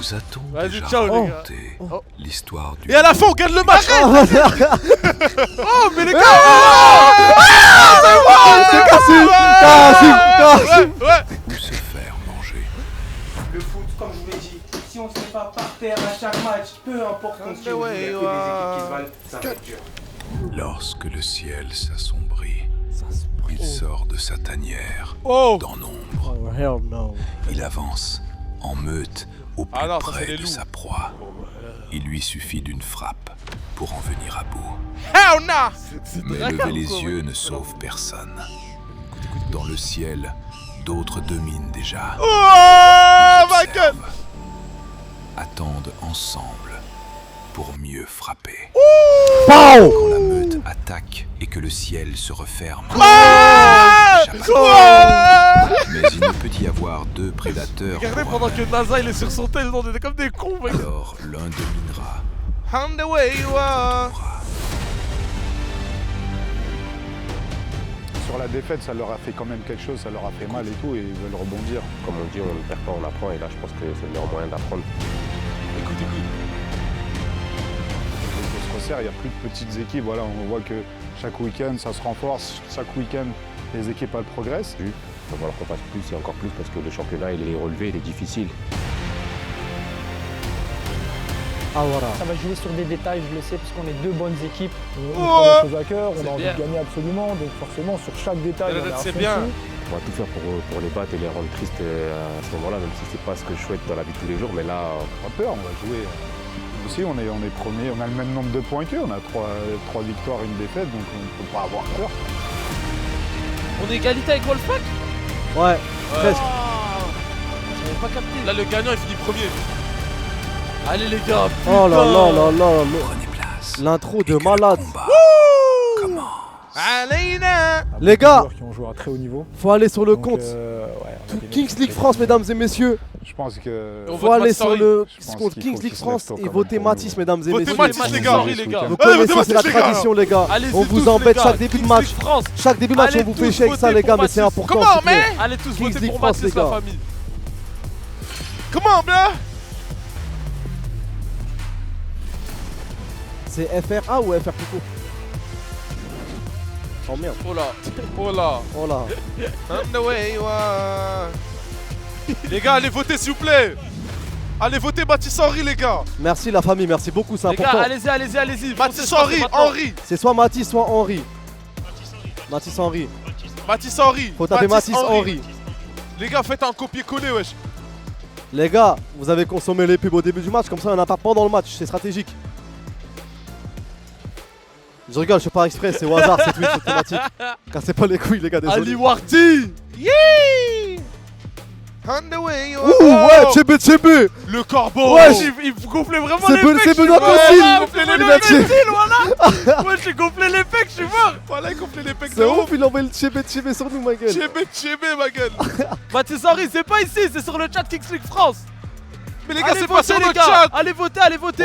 Vous a-t-on Vas-y, déjà ciao, les gars. raconté l'histoire du... Et à la fin, on gagne le match. Oh, mais les gars. C'est Kassim. Ouais. Où se faire manger? Le foot, comme je vous l'ai dit, si on se met pas par terre à chaque match, peu importe qu'on se joue, il y a que des équipes qui se valent, ça va être dur. Lorsque le ciel s'assombrit, il sort de sa tanière Oh. dans l'ombre. Oh hell no. Il avance en meute au plus Ah non, ça, c'est près les de loups. sa proie. Il lui suffit d'une frappe pour en venir à bout. Hell no. Mais lever les yeux ne sauve personne. Dans le ciel, d'autres dominent déjà. Oh, my God. Observent, attendent ensemble pour mieux frapper. Pow! Quand la meute attaque et que le ciel se referme, mais il ne peut y avoir deux prédateurs. Regardez pour pendant un que même. NASA il est sur son tel, on était comme des cons, mec. Alors l'un dominera. On the way you are. Sur la défaite, ça leur a fait quand même quelque chose, ça leur a fait mal et tout, et ils veulent rebondir. Comme on dit, on ne perd pas, on apprend, et là je pense que c'est le meilleur moyen d'apprendre. Écoute. On se resserre, il n'y a plus de petites équipes, voilà, on voit que chaque week-end ça se renforce, chaque week-end les équipes elles progressent. Il va falloir qu'on fasse plus et encore plus parce que le championnat il est relevé, il est difficile. Ah voilà. Ça va jouer sur des détails, je le sais, parce qu'on est deux bonnes équipes. On prend les choses à cœur, on C'est a envie bien. de gagner absolument, donc forcément sur chaque détail, on est à C'est fond bien. dessus. On va tout faire pour les battre et les rendre tristes à ce moment-là, même si c'est pas ce que je souhaite dans la vie de tous les jours, mais là, Pas peur, on va jouer. Aussi, on est premier, on a le même nombre de points qu'eux, on a 3 victoires, une défaite, donc on ne peut pas avoir peur. On est égalité avec Wolfpack. Ouais, presque. J'avais pas capté. Là, le gagnant il finit premier. Allez, les gars. Oh là là là là. Prenez place. L'intro de Et que le malade. combat commence. Allez, là. Les gars, Joueurs qui ont joué à très haut niveau. faut aller sur le Donc, compte. ouais, on a gagné Kings très, League très France, vite. mesdames et messieurs. Je pense que... On Faut vote aller Matisse sur Henry. le Je pense compte qu'il Kings faut League qu'ils se France lèvent tôt et quand votez même pour Matisse, mesdames et Votez messieurs. Matisse, les gars. les gars. Vous Allez, connaissez, votez c'est la Matisse, les gars. tradition, les gars. Allez-y On vous tous, les embête gars. chaque début de Kings match. League France. Chaque début de match, Allez on vous tous fait chier avec ça, voter les pour gars, mais c'est Matisse. important. Comment, s'il vous plaît. mais allez tous Kings voter League pour France, Matisse, les la gars. famille. Comment, bien. C'est FRA ou FR tout court? Oh merde. Oh là. Oh là. Oh là. On the way you are. Les gars, allez voter, s'il vous plaît. Allez voter Matisse Henry, les gars. Merci la famille, merci beaucoup, c'est Les gars, important. allez-y. Matisse Foncez, Henry, maintenant. Henry. C'est soit Matisse, soit Henry. Matisse Henry. Matisse Henry. Faut taper Matisse Henry. Les gars, faites un copier-coller, wesh. Les gars, vous avez consommé les pubs au début du match, comme ça on n'a pas pendant le match, c'est stratégique. Je rigole, je fais pas exprès, c'est au hasard, c'est Twitch, c'est thématique. Cassez pas les couilles, les gars, désolé. Ali Warty. Yeah. On the way you are. Ouh, ouais, Tchébé. Le corbeau. Ouais, il gonflait vraiment c'est les Ben- pecs. c'est je suis Benoît mort. Costil. Il gonflait les Il a pecs, tiré. voilà. Ouais, j'ai gonflé les pecs, je suis mort. Voilà, il gonflait les pecs. C'est ouf, il envoie le Tchébé sur nous, ma gueule. Tchébé, ma gueule. Mathis Henry, c'est pas ici, c'est sur le chat Kings League France. Mais les gars, c'est pas sur le chat. Allez voter.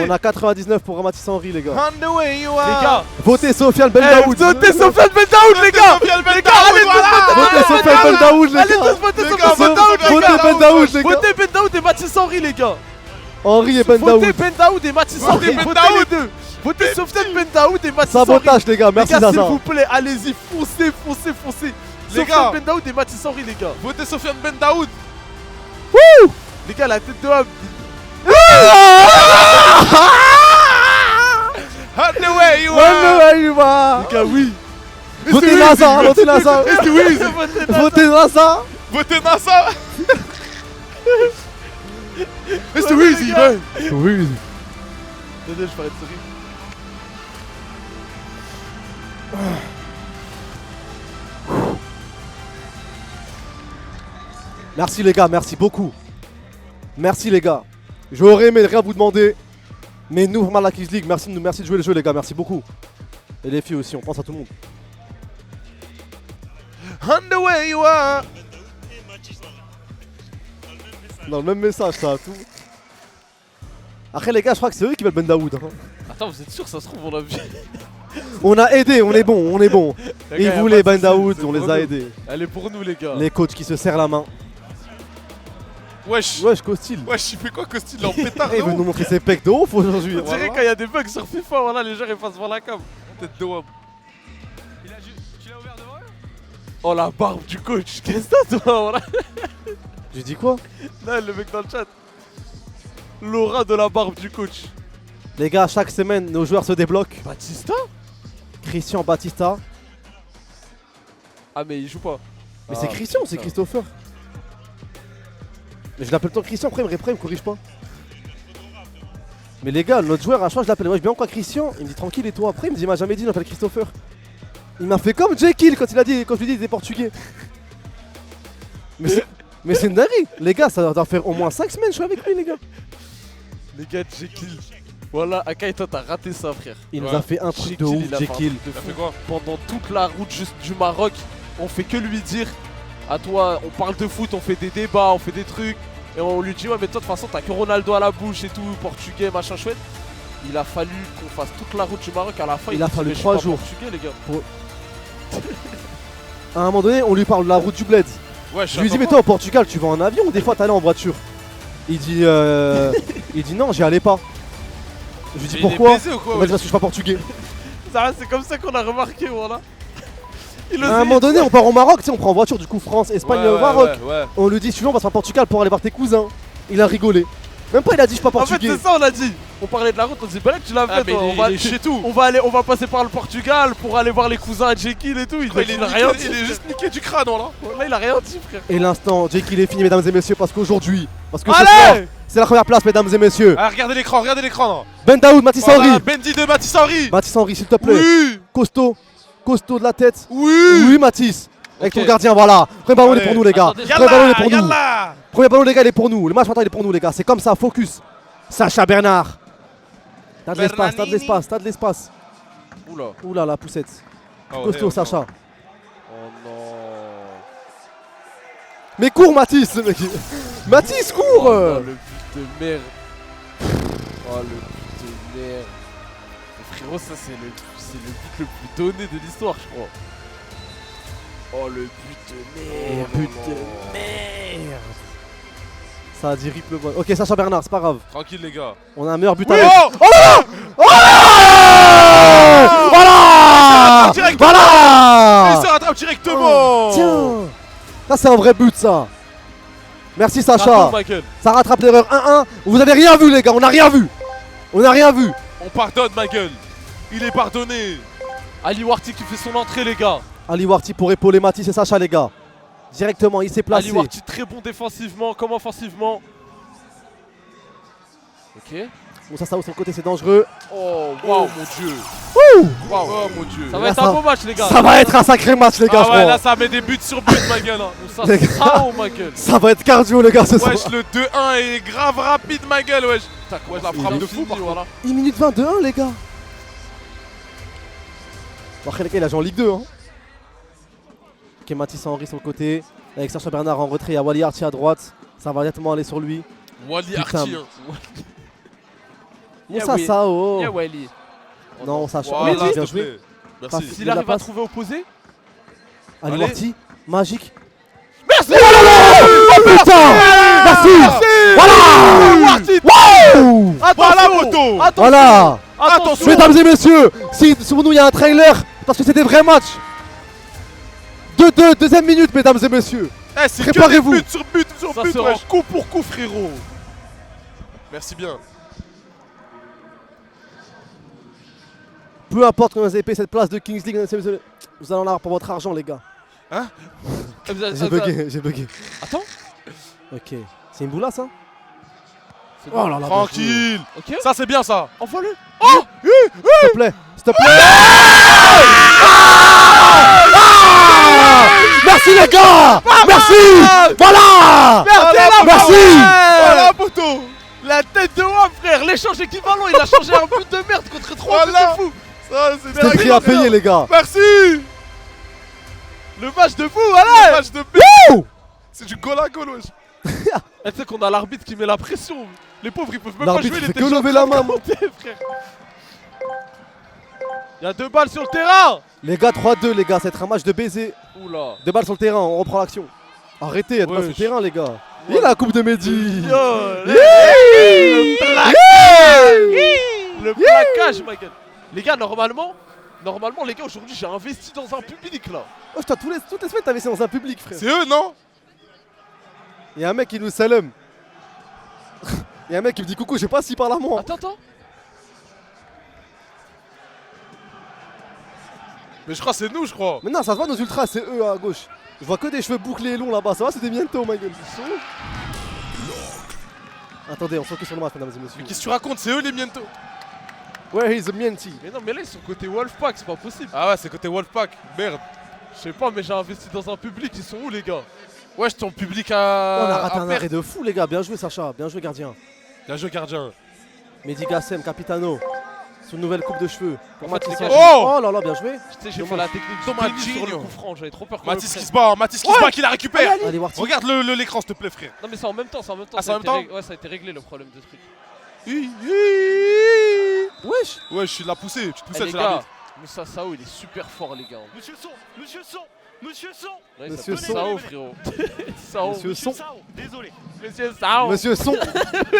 On a 99 pour Matisse Henry, les gars. On the way you are. Les gars, Votez Sofiane Ben Daoud. votez Sofiane Ben Daoud, les gars. Les gars, allez Votez Sofiane Ben Daoud, les Allez gars. tous voter Les Sofiane gars, Ben Daoud, les votez gars. Ben Daoud, les gars. Votez Ben Daoud et Mathis Henry, les gars. Henry et Ben Votez Daoud. Ben Daoud et Mathis Votez Henry. Ben Votez les deux. Votez Sofiane Ben Daoud et Mathis Henry. Sabotage, les gars, merci Les gars, s'il Zaza. vous plaît, allez-y, foncez. Les Sofiane gars. Ben Daoud et Mathis Henry, les gars. Votez Sofiane Ben Daoud. Wouh. Les gars, la tête de homme. On the way you Ouais, are. ouais, il va. Les gars, oui. Votez NASA, votez NASA. Votez NASA. Votez NASA. Mr. Weezy, man. Oui. Attendez, je ferai une souris. Merci les gars, merci beaucoup. Merci les gars. J'aurais aimé rien vous demander. Mais nous, vraiment la Kings League, merci de jouer le jeu les gars, merci beaucoup. Et les filles aussi, on pense à tout le monde. On the way you are. Dans le même message ça, tout. Après les gars, je crois que c'est eux qui veulent Ben Daoud. Hein. Attends, vous êtes sûr, ça se trouve, on a vu. On a aidé, on est bon, on est bon. Les Ils gars, y a voulaient pas de Ben soucis, Daoud, c'est on les pour a nous. aidés. Elle est pour nous, les gars. Les coachs qui se serrent la main. Wesh. Wesh, Costil. Wesh, il fait quoi, Costil là en pétard? Il veut nous montrer ses pecs de ouf aujourd'hui. On dirait quand il y a des bugs sur FIFA, voilà, les gens ils passent devant la cam. Tête de wab. Tu l'as ouvert devant eux? Oh la barbe du coach, qu'est-ce que t'as toi voilà. J'ai dit quoi? Là, le mec dans le chat. L'aura de la barbe du coach. Les gars, chaque semaine, nos joueurs se débloquent. Batista? Christian Batista. Ah mais il joue pas. Mais c'est Christian, c'est Christopher. Mais je l'appelle tant Christian, après il me corrige pas. Mais les gars, notre joueur à chaque fois je l'appelle, ouais, bien quoi Christian? Il me dit tranquille et toi? Après il me dit, il m'a jamais dit, il m'appelle Christopher. Il m'a fait comme Jekyll quand il a dit, quand je lui ai dit il était portugais. Mais c'est une dinguerie. Les gars, ça doit faire au moins 5 semaines que je suis avec lui les gars. Les gars, Jekyll. Voilà, Akai, toi t'as raté ça frère. Il nous a fait un truc de ouf, Jekyll. Il a fait quoi? Pendant toute la route juste du Maroc, on fait que lui dire à toi, on parle de foot, on fait des débats, on fait des trucs. Et on lui dit ouais mais toi de toute façon t'as que Ronaldo à la bouche et tout, portugais, machin chouette. Il a fallu qu'on fasse toute la route du Maroc à la fin. Il a fallu 3 jours. Portugais, les gars. À un moment donné, on lui parle de la route du bled. Ouais, je lui dis mais toi au Portugal tu vas en avion ou des fois t'allais en voiture? Il dit non j'y allais pas. Je lui dis pourquoi? Il m'a dit parce que je suis pas portugais. C'est comme ça qu'on a remarqué voilà. À un moment donné on part au Maroc, tu sais on prend en voiture du coup France, Espagne, Maroc. On lui dit suivant on va se faire Portugal pour aller voir tes cousins. Il a rigolé. Même pas il a dit je suis pas portugais. En fait c'est ça on a dit. On parlait de la route, on dit bah là tu l'as fait toi. On va passer par le Portugal pour aller voir les cousins à Jekyll et tout. Il a rien dit. Il est juste niqué du crâne là. Là il a rien dit frère. Et l'instant Jekyll est fini mesdames et messieurs parce qu'aujourd'hui, parce que ce soir, c'est la première place mesdames et messieurs. Ah, regardez l'écran. Ben Daoud, Mathis Henry. Bendy de Mathis Henry. Mathis Henry s'il te plaît. Oui. Costaud de la tête. Oui Mathis. Avec ton gardien, voilà. Premier ballon il est pour nous les gars. Premier ballon il est pour nous. Premier ballon les gars il est pour nous. Le match maintenant il est pour nous les gars. C'est comme ça, focus. Sacha Bernard. T'as de l'espace. Oula la poussette. Costaud Sacha. Oh non. Mais cours Mathis le mec. Mathis cours. Oh le but de merde. Oh le but de merde. Frérot ça c'est le but le plus donné de l'histoire je crois. Oh le but de merde. Ça a dit rip le bon. Ok Sacha Bernard, c'est pas grave. Tranquille les gars. On a un meilleur but oui avec. Oh là voilà. Il se rattrape directement. Tiens. Ça c'est un vrai but ça. Merci Sacha. Ça rattrape l'erreur 1-1. Vous avez rien vu les gars, on a rien vu. On pardonne ma gueule. Il est pardonné. Ali Warti qui fait son entrée les gars. Ali Warti pour épauler Mathis et Sacha les gars. Directement, il s'est placé. Ali Warti très bon défensivement comme offensivement. Ok. Bon ça sur le côté c'est dangereux. Oh wow mon dieu. Wow. Oh mon dieu. Ça va être un beau match les gars. Ça va être un sacré match les gars. Ah ouais là ça met des buts sur buts ma gueule. Ça sera haut ma gueule. Ça va être cardio les gars ce soir. Wesh le 2-1 est grave rapide ma gueule wesh. Ouais, la frappe de fou voilà. 1 minute 22 les gars. Après les gars il a joué en Ligue 2 hein. Ok Mathis Henry sur le côté. Avec Sacha Bernard en retrait, il y a Wally Archie à droite. Ça va directement aller sur lui. Wally Archie. Ça oh. Yeah, Wally. Non Sacha, voilà, bien joué. Merci. S'il arrive à trouver opposé. Ali Warti, magique. Merci. Oh putain. Merci. Voilà. Wow. Voilà moto. Voilà. Attention. Mesdames et messieurs, si sur nous il y a un trailer, parce que c'est des vrais matchs. 2-2, deuxième minute mesdames et messieurs. Préparez-vous. But sur but sur ça but. Sera coup pour coup frérot. Merci bien. Peu importe que vous avez payé cette place de Kings League, vous allez en avoir pour votre argent les gars. Hein? J'ai bugué. Attends. Ok. C'est une boula ça? Oh là là. Tranquille. Ok. Ça c'est bien ça. Envoie-le. Oh s'il te plaît. Merci les gars. Merci. Voilà. Merci. Voilà poteau. La tête de Wam frère. L'échange équivalent. Il a changé un but de merde contre 3. Voilà. C'est fou. C'est le prix à payer les gars. Merci. Le match de fou voilà. Le match de but. C'est du goal à goal wesh. Tu sais qu'on a l'arbitre qui met la pression. Les pauvres ils peuvent même pas jouer. L'arbitre fait que lever la main. Il y a 2 balles sur le terrain. Les gars 3-2 les gars, c'est un match de baiser. Oula. 2 balles sur le terrain, on reprend l'action. Arrêtez, 2 balles sur le terrain les gars. Il a la coupe de Mehdi. Le plaquage, ma gueule. Les gars, normalement, les gars, aujourd'hui, j'ai investi dans un public là. Oh, toutes les semaines, t'as investi dans un public, frère. C'est eux, non? Il y a un mec qui nous salue. Il y a un mec qui me dit coucou, je sais pas s'il parle à moi. Attends. Mais je crois que c'est nous, je crois. Mais non, ça se voit nos ultras, c'est eux à gauche. Je vois que des cheveux bouclés et longs là-bas. Ça va, c'est des mientos, ma gueule. Attendez, on se focus sur le match, mesdames et messieurs. Mais qu'est-ce que tu racontes? C'est eux les mientos. Where is the mienti? Mais non, mais là, ils sont côté Wolfpack, c'est pas possible. Ah ouais, c'est côté Wolfpack. Merde. Je sais pas, mais j'ai investi dans un public. Ils sont où, les gars? Wesh, ton public On a raté à un perte. arrêt de fou, les gars. Bien joué, Sacha. Bien joué, gardien. Bien joué, gardien. Mehdi Gassem, Capitano. Sous une nouvelle coupe de cheveux. Pour En fait, Mathis les Sancho. gars, Oh là là, bien joué. Tu sais, j'ai fait Dommage. la technique du Thomas tennis sur le Gigno. coup franc. J'avais trop peur qu'on Mathis le qui se prenne. bat, Mathis qui se bat, qui la récupère. Allez, Warty. Regarde l'écran, s'il te plaît, frère. Non, mais c'est en même temps, c'est en même temps. Ah, c'est en même temps? Ouais, ça a été réglé le problème de truc. Wesh. Ouais, je suis de la poussée. Tu te Eh, poussais, les c'est gars, l'arbitre. Moussa Sao, il est super fort, les gars. Monsieur Son, Monsieur Son, Monsieur Son, Ouais, il Monsieur s'appelle Son. Sao, frérot. Sao. Monsieur Son. désolé. Monsieur Sao. Monsieur Son.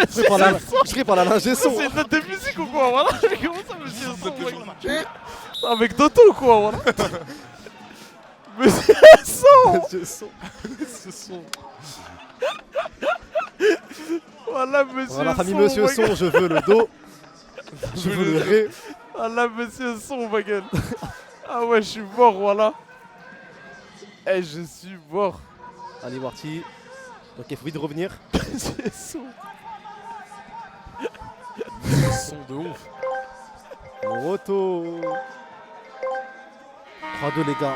Je serai par la linge son. C'est une note de musique ou quoi? Voilà. Comment ça, Monsieur Son? Toujours le match. Avec Doto ou quoi? Voilà. Monsieur Son. Monsieur Son. Monsieur Son. Voilà, Monsieur Son. Voilà, famille Monsieur ma gueule. Son, je veux le dos. Je veux le ré. Voilà, Monsieur Son, ma gueule. Ah ouais, je suis mort, voilà. Eh, je suis mort. Allez, Warty. Ok, faut vite revenir. Monsieur Son. Son de ouf. Moroto. 3-2, les gars.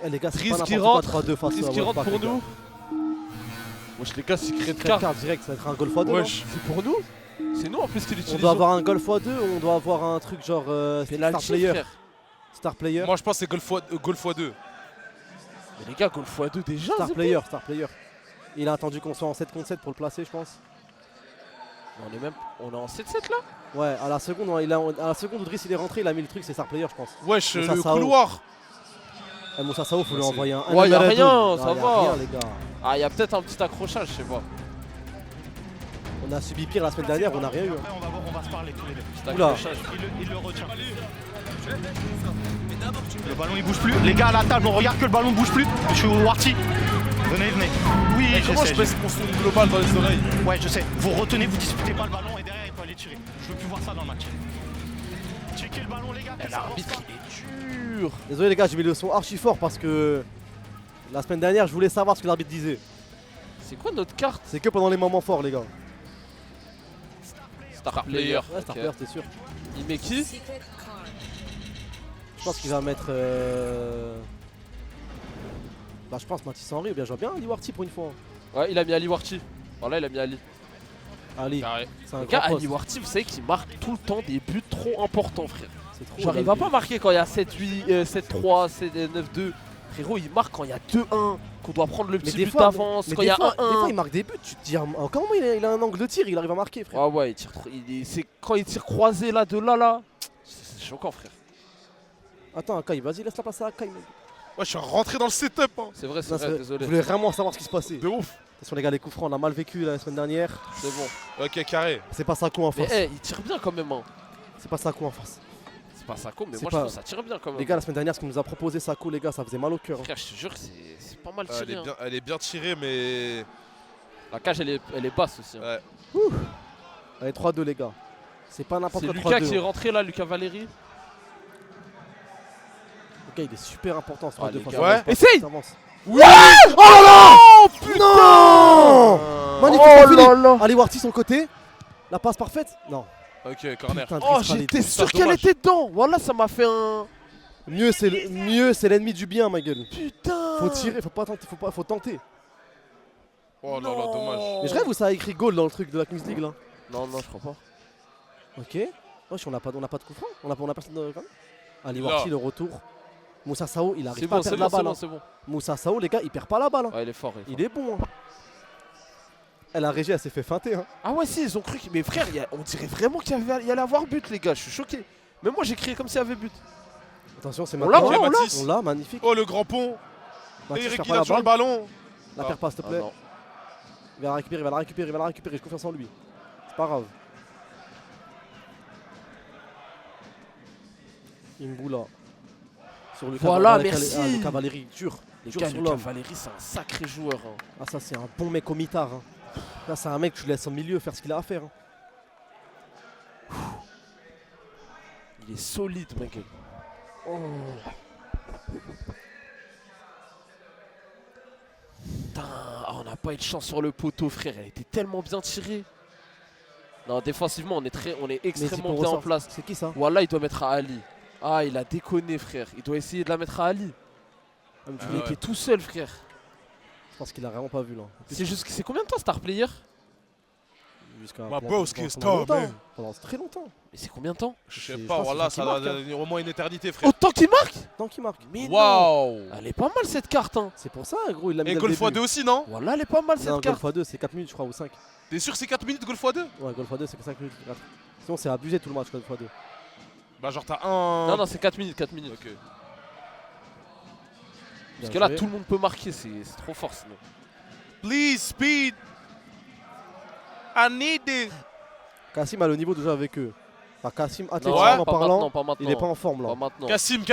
Les gars, c'est Driss pas qui n'importe rentre. quoi 3-2 face Driss à qui rentre Wolfpack, pour les gars. nous. Wesh, les gars, secret de Red carte. card direct, ça va être un golf x2. Wesh. C'est pour nous? C'est nous en plus qui On l'utilisons. doit avoir un golf x2 ou on doit avoir un truc genre star Penalty, player. frère. Star player. Moi, je pense que c'est Golf x2. Mais les gars, Golf x2 déjà. Star c'est player, Star player. Il a attendu qu'on soit en 7 contre 7 pour le placer, je pense. bon. On est en 7-7 là? Ouais, à la seconde, à la seconde où Driss il est rentré, il a mis le truc, c'est Star player, je pense. Wesh, Moussa le Sao. couloir. Moussa Sao, faut lui c'est- envoyer un. Ouais, y'a Maradona. rien, Ah, ça y a va. rien, les gars. Ah, y'a peut-être un petit accrochage, je sais pas. On a subi pire la semaine dernière, on a rien eu. Après, on va se parler tous les deux. Petit Oula. accrochage. Il le retient. Le ballon il bouge plus. Les gars à la table, on regarde que le ballon bouge plus. Je suis au Warty. Venez. Oui, Comment je baisse mon son global dans les oreilles? Ouais, je sais. Vous retenez, vous disputez pas le ballon et derrière il peut aller tirer. Je veux plus voir ça dans le match. Checkez le ballon, les gars. Eh, l'arbitre, il est dur. Désolé les gars, j'ai mis le son archi fort parce que la semaine dernière, je voulais savoir ce que l'arbitre disait. C'est quoi notre carte? C'est que pendant les moments forts, les gars. Star player. Ouais, Star Ok. player, c'était sûr. Il met qui? Je pense qu'il va mettre. Bah, je pense Mathis Henry ou bien je vois bien Ali Warty pour une fois. Ouais, il a mis Ali Warty. Voilà, il a mis Ali. Ali, Carré. c'est un Les gars, grand poste. Ali Warty, vous savez qu'il marque tout le temps des buts trop importants, frère. C'est trop. Genre, il va pas marquer quand il y a 7-8, 7-3, 9-2. Frérot, il marque quand il y a 2-1, qu'on doit prendre le Mais petit des but fois, d'avance, mais quand il y a des fois, 1-1. il marque des buts. Tu te dis, comment il a un angle de tir, il arrive à marquer, frère. Ah ouais, il tire trop. C'est quand il tire croisé là, de là. C'est choquant, frère. Attends, Kai, vas-y, laisse la place à Kai. mec. Ouais, je suis rentré dans le setup. Hein. C'est vrai, Non, Je désolé. voulais vraiment savoir ce qui se passait. De ouf. Attention, les gars, les coups francs, on a mal vécu la semaine dernière. C'est bon. Ok, carré. C'est pas Sako en Mais face. il tire bien quand même. Hein. C'est pas Sako en face. C'est pas Sako, mais C'est moi pas- je trouve ça tire bien quand même. Les gars, la semaine dernière, ce qu'il nous a proposé Sako, les gars, ça faisait mal au cœur. hein. Frère, je te jure que c'est pas mal tiré. hein. Elle est bien tirée, mais. La cage, elle est basse aussi. hein. Ouais. Allez, 3-2, les gars. C'est pas n'importe C'est quoi. Lucas 3-2. qui est rentré là, Lucas Valéry. Le gars, il est super important ce 3-2. les franchement, gars. il avance pas, Essaye. il avance. Ouais. Oh là là. Oh putain. Non. Magnifique, Oh fini. là là. Allez, Warty, son côté. La passe parfaite. Non. Ok, corner. Putain, Oh, Driss Khalid. j'étais sûr Dommage. qu'elle était dedans. Voilà, ça m'a fait un. Mieux, c'est l'ennemi du bien, ma gueule. Putain. Faut tirer, faut pas tenter, faut tenter. Oh là là, dommage. Mais je rêve où ça a écrit goal dans le truc de la Kings League là. Non, je crois pas. Ok. Wesh, on n'a pas de coup franc. On a personne de. Allez, Là. Warty, le retour. Moussa Sao, il C'est arrive pas bon, à c'est perdre bon, la c'est balle. bon, hein. c'est bon. Moussa Sao, les gars, il perd pas la balle. hein. Ouais, il est fort. Il est bon. hein. Elle a régi, elle s'est fait feinter. Hein. Ah ouais, si, ils ont cru. Mais frère, on dirait vraiment qu'il y allait avoir but, les gars. Je suis choqué. Même moi, j'ai crié comme s'il y avait but. Attention, c'est On l'a, maintenant. on l'a, Mathis. On l'a, magnifique. Oh, le grand pont. Mathis, Eric, perds il pas a la toujours le balle. ballon. La perds pas, s'il te Ah plaît. non. Il va la récupérer, il va la récupérer, il va la récupérer. J'ai confiance en lui. C'est pas grave. Imboula. Sur le Voilà, cavalerie, merci. le cavalerie, dur. Les Dur gars, sur le l'homme. Cavalerie, c'est un sacré joueur. Hein. Ah, ça, c'est un bon mec au mitard. Hein. Là, c'est un mec que tu laisses au milieu faire ce qu'il a à faire. Hein. Il est solide, mec. Oh. Putain, on n'a pas eu de chance sur le poteau, frère. Elle était tellement bien tirée. Non, défensivement, on est extrêmement bien en place. C'est qui ça? Voilà, il doit mettre à Ali. Ah, il a déconné, frère. Il doit essayer de la mettre à Ali. Il était tout seul, frère. Je pense qu'il a vraiment pas vu là. C'est combien de temps Star Player? Ma broski is tall, man. Pendant très longtemps. Mais c'est combien de temps? Je sais pas, voilà, ça doit au moins une éternité, frère. Autant qu'il marque? Tant qu'il marque. Mais waouh! Elle est pas mal cette carte, hein. C'est pour ça, gros, il l'a mis. Et dès le Golf début. x2 aussi, non? Voilà, elle est pas mal cette Non, carte. Golf x2, c'est 4 minutes, je crois, ou 5. T'es sûr que c'est 4 minutes Golf x2? Ouais, Golf x2, c'est que 5 minutes. 4. Sinon, c'est abusé tout le match, Golf x2. Bah, genre, t'as un. Non, c'est 4 minutes, 4 minutes. Ok. Parce que là, tout le monde peut marquer, c'est trop fort sinon. Please, speed! I need it! Kassim a le niveau de jouer avec eux. Enfin, Kassim, Non, athlétiquement pas parlant, maintenant, pas maintenant. il est pas en forme là. Pas maintenant. Kassim,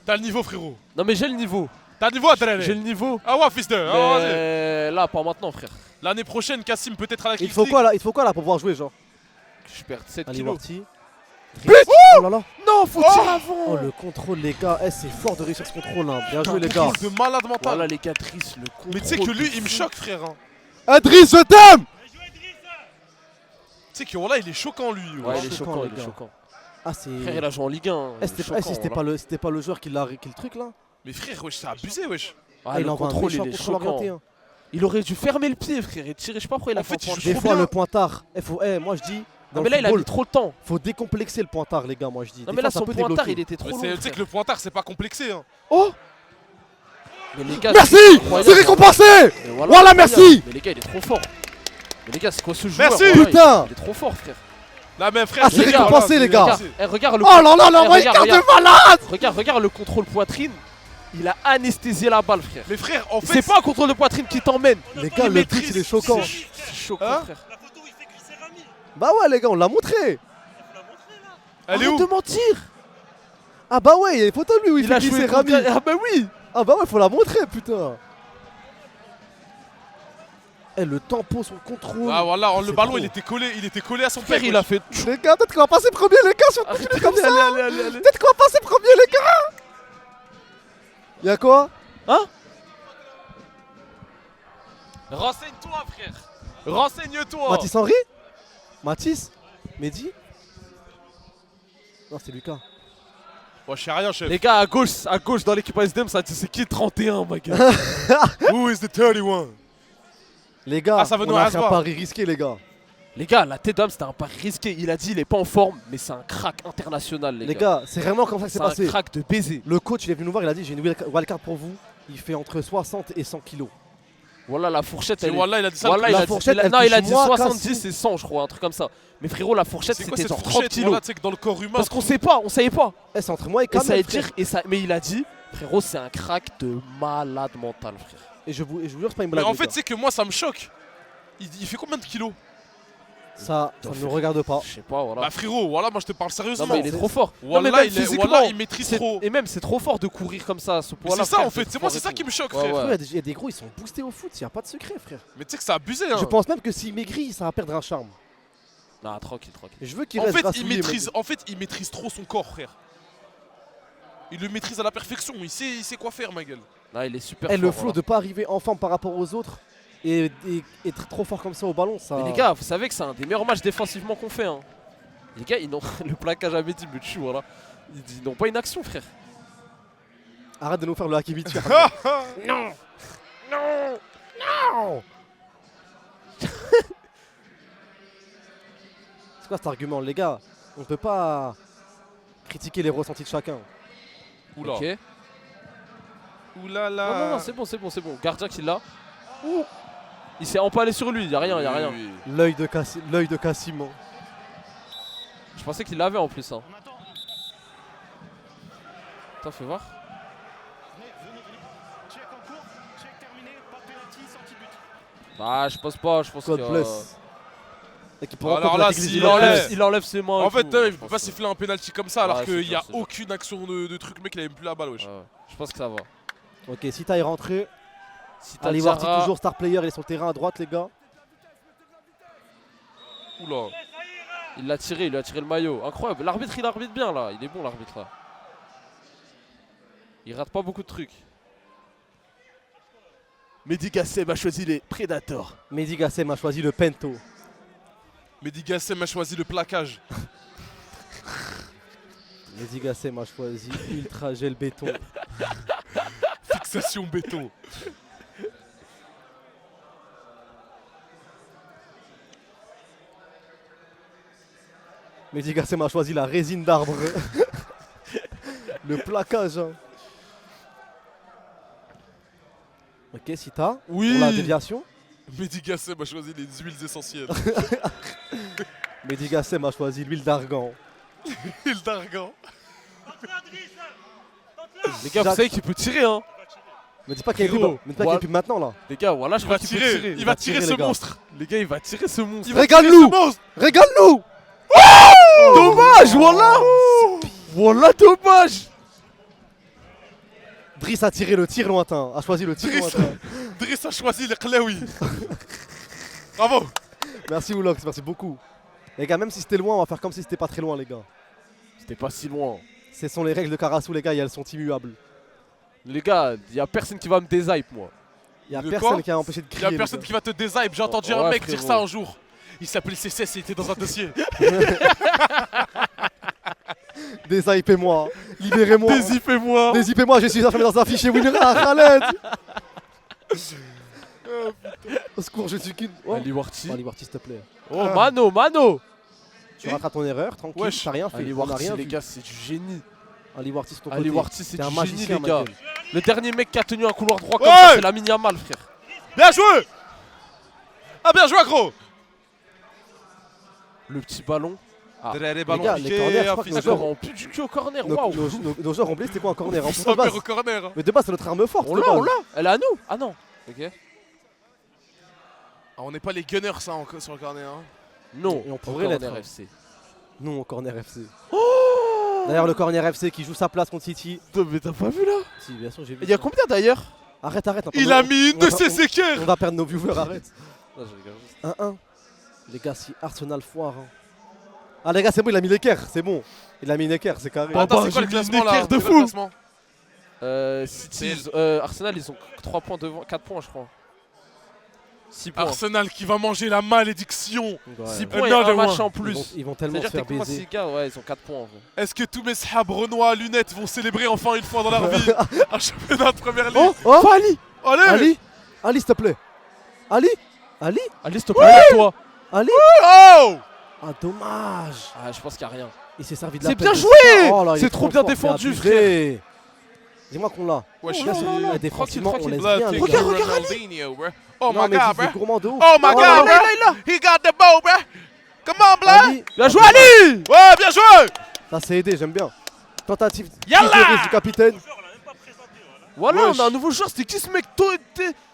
t'as le niveau, frérot. Non, mais j'ai le niveau. T'as le niveau, Adrien. J'ai le niveau. Ah ouais, fils de. Ah, vas-y. Mais là, pas maintenant, frère. L'année prochaine, Kassim peut-être à la Il Kings faut League. quoi là? Il faut quoi là pour pouvoir jouer, genre? Je perds 7 Ali kilos. Warty. But Oh là là! Non, faut tirer avant! Oh, le contrôle, les gars. Eh, c'est fort de réussir ce contrôle là. Bien joué, les gars. Contrôle de malade mental. Voilà, les gars, Driss, le contrôle. Mais tu sais que lui, de il me fou. choque, frère. Hein. Adriss, je t'aime! Tu sais que voilà, il est choquant, lui. Ouais, il est choquant, choquant, les il est gars. choquant. Ah, c'est. Frère, il a joué en Ligue 1. Eh, il est c'était choquant, c'était pas le joueur qui l'a le truc là? Mais frère, wesh, c'est abusé, wesh. Ah, il le envoie un contrôle, il méchant est contrôle choquant. orienté, hein. Il aurait dû fermer le pied, frère, et tirer. Je sais pas pourquoi il a En fait, fait un il joue Des trop fois, bien. le pointard. Moi je dis. Ah, Dans mais le là, il a football, mis trop de temps. faut décomplexer le pointard, les gars, moi je dis. Non, Des mais là, fois, ça son peut pointard, débloquer. il était trop Mais long. tu sais frère. que le pointard, c'est pas complexé. Hein. Oh! Mais les gars, Merci! incroyable. C'est récompensé! Mais Voilà, incroyable. merci! Mais les gars, il est trop fort. Mais les gars, c'est quoi ce joueur? Merci. Voilà, Putain! Il est trop fort, frère. Là, mais frère, Ah, c'est les gars, récompensé, les gars! Regarde, regarde le. Oh là là, la Eh, wildcard regarde, de malade! Regarde le contrôle poitrine. Il a anesthésié la balle, frère. Mais frère, en fait. C'est pas un contrôle de poitrine qui t'emmène. Les gars, le but il est choquant. C'est choquant, Hein frère. Bah ouais, les gars, on l'a montré! Elle est Arrête où? de mentir. Ah bah ouais, il y a une photo de lui où il Il fait a glisser joué Rami. contre... Ah bah oui. Ah bah ouais, faut la montrer, putain! Eh, le tempo, son contrôle. Ah voilà, le C'est ballon trop. il était collé à son Frère, pec. il a fait. Les gars, peut-être qu'on va passer premier, les gars, sur Arrêtez comme ça! allez. Peut-être qu'on va passer premier, les gars! Y'a quoi? Hein? Renseigne-toi, frère. Renseigne-toi. Mathis Henry? Mathis? Mehdi? Non, c'est Lucas. Moi, je sais rien, chef. Les gars, à gauche dans l'équipe ASDM, ça dit c'est qui 31, ma gueule. Who is the 31? Les gars, Ah, ça veut nous on a fait un rasseoir. pari risqué, les gars. Les gars, la tête d'homme, c'était un pari risqué. Il a dit il est pas en forme, mais c'est un crack international, les Les gars. gars, c'est vraiment comme ça que c'est C'est un passé. crack de baiser. Le coach, il est venu nous voir, il a dit j'ai une wildcard pour vous. Il fait entre 60 et 100 kilos. Voilà, la fourchette, C'est elle est... Wallah, il a dit ça. Voilà, le il La a fourchette, dit, elle non, il a touche dit moins 70 Kassim. et 100, je crois, un truc comme ça. Mais frérot, la fourchette, C'est quoi c'était cette genre 30 fourchette kilos. voilà, tu sais que dans le corps humain. Parce qu'on sait pas, on savait pas. Eh, c'est entre moi et Et ça Kamel, veut frère. dire, mais il a dit, frérot, c'est un crack de malade mental, frère. Et je vous jure, c'est pas une Mais blague. en les fait, gars. c'est que moi, ça me choque. Il fait combien de kilos? ça ne nous regarde pas. Je sais pas, voilà. Bah frérot, voilà, moi je te parle Non, sérieusement. mais il est trop fort. Non, mais Wallah, même physiquement, Wallah, il maîtrise c'est- trop. Et même, c'est trop fort de courir comme ça à ce Mais point-là. c'est ça frère, en fait, c'est moi, c'est ça qui me choque, Ouais, frère. ouais. Il y a des gros, ils sont boostés au foot, il n'y a pas de secret, frère. Mais tu sais que c'est abusé, hein. Je pense même que s'il maigrit, ça va perdre un charme. Non, tranquille. Et je veux qu'il En reste fait, grassouillet, il maîtrise trop son corps, frère. Il le maîtrise à la perfection, il sait quoi faire, ma gueule. Non, il est super Et fort. le flow voilà. de pas arriver en forme par rapport aux autres et être trop fort comme ça au ballon, ça. Mais les gars, vous savez que c'est un des meilleurs matchs défensivement qu'on fait. Hein. Les gars, ils n'ont le plaquage à Mehdi me tue, voilà. Ils n'ont pas une action, frère. Arrête de nous faire le Hakimi dessus. Non. C'est quoi cet argument, les gars? On peut pas critiquer les ressentis de chacun. Oula. Ok. Oulala. Non, c'est bon. Gardien qui l'a. Ouh. Il s'est empalé sur lui, y'a rien. Oui. L'œil de Kassim. Hein. Je pensais qu'il l'avait en plus. Hein. Attends, fais voir. Venez. Check en cours, check terminé, pas de penalty, sortie de but. Ah, je pense pas, je pense God que. bless. Et qui prend en Alors compte là, la technique s'il du enlève- Lopez. Il enlève ses mains. En et fait, tout, il je peut pense pas que- siffler un penalty comme ça alors Ouais, qu'il c'est n'y sûr, a c'est sûr. aucune action de truc. Le mec, il a même plus la balle, wesh. Ouais, je pense que ça va. Ok, Sita est rentré. Si Ali Warti, toujours star player, il est sur le terrain à droite, les gars. Oula. Il l'a tiré, il lui a tiré le maillot. Incroyable. L'arbitre, il arbitre bien là. Il est bon, l'arbitre là. Il rate pas beaucoup de trucs. Mehdi Gassem a choisi les Predators. Mehdi Gassem a choisi le Pento. Mehdi Gassem a choisi le plaquage. Mehdi Gassem a choisi Ultra Gel Béton. Fixation béton. Mehdi Gassem a choisi la résine d'arbre. Le plaquage. Hein. Ok, Sita. Oui. Pour la déviation. Mehdi Gassem a choisi les huiles essentielles. Mehdi Gassem a choisi l'huile d'argan. Huile d'argan. Les gars, vous savez qu'il peut tirer, hein. Me dis pas qu'il y a Frérot, une pub maintenant là. Les gars, voilà, je Il crois va qu'il peut tirer. tirer. Il va tirer ce les gars. monstre. Les gars, il va tirer ce monstre. Régale-nous. Régale-nous. Dommage, voilà. Voilà, dommage. Driss a tiré le tir lointain. A choisi le tir lointain. Driss a choisi les Klewi. Bravo. Merci Oulox, merci beaucoup. Les gars, même si c'était loin, on va faire comme si c'était pas très loin, les gars. C'était pas si loin. Ce sont les règles de Karasu, les gars, et elles sont immuables. Les gars, y a personne qui va me déshype, moi. Y a De personne quoi qui a empêché de Il crier. y a personne qui va te déshype. J'ai entendu Ouais, un mec dire frérot. ça un jour. Il s'appelait CCS, il était dans un dossier. Déshypez-moi. Libérez-moi. Déshypez-moi. Déshypez-moi, je suis enfermé dans un fichier Winner à Khaled. Au secours, je suis qu'une. Oh. Ali Warti. Ali Warti, s'il te plaît. Oh, Mano. Tu rattrapes ton erreur, tranquille, Wesh. t'as rien fait. Ali on a Warti, rien les vu. gars, c'est du génie. Ali Warti sur ton Ali côté. Warti, c'est T'es un du génie, magicien, les gars. Michael. Le dernier mec qui a tenu un couloir droit comme Ouais. ça, c'est Lamine Yamal, frère. Bien joué. Ah, bien joué, gros. Le petit ballon. Ah. Les ballons gars, les piqués, corners, je crois que nos D'accord, joueurs- on pue du cul au corner, Nos- waouh. nos joueurs ont oublié c'était quoi un corner. En On plus, de s'en base. perd au corner. hein. Mais de base, c'est notre arme forte. On de l'a, base. on l'a. Elle est à nous. Ah non. Ok. Ah, on n'est pas les gunners, ça, sur le corner. Hein. Non, Et on au pourrait l'être. corner FC. Non, au corner FC. D'ailleurs, le corner FC qui joue sa place contre City. Mais t'as pas vu là? Si, bien sûr, j'ai vu. Il y a combien d'ailleurs? Arrête. Il a mis une de ses équerres. On va perdre nos viewers, arrête. Non, je regarde juste. 1-1. Les gars, si Arsenal foire. Hein. Ah, les gars, c'est bon, il a mis l'équerre, c'est bon. Il a mis une équerre, c'est carré. Bah, Attends, c'est quoi j'ai le mis une classement là équerre de C'est quoi le fou. classement City, Arsenal, ils ont 3 points devant, 4 points, je crois. 6 points. Arsenal qui va manger la malédiction. 6 points et non, un de match moins. en plus. Ils vont tellement se C'est-à-dire, faire techniquement, baiser. 6 gars, ouais, ils ont 4 points en vrai. Est-ce que tous mes sahab renois à lunettes vont célébrer enfin une fois dans leur vie un championnat de première ligue? Oh, Ali. Allez Ali, s'il te plaît. Ali, Allez, s'il te plaît, toi. Ali. Oh Ah, dommage. Ah, je pense qu'il n'y a rien. Il s'est servi de la C'est peine bien de joué. Sita. Oh là, il C'est est trop bien fort, défendu, c'est abusé. Dis-moi qu'on l'a. Wesh, Oh là là là. Défensivement, on Tranquille, laisse Blood bien, les kick gars. to Ronaldinho, bro. Oh Non, my mais god, dis, bro. c'est gourmand de ouf. Oh my god, bro. He got the ball, bro. Come on, blood. Ali. Bien joué, Ali. Ouais, bien joué. Ça, c'est aidé, j'aime bien. Tentative Yallah. titulaire du capitaine. Voilà, Wesh. on a un nouveau joueur. C'était qui ce mec To-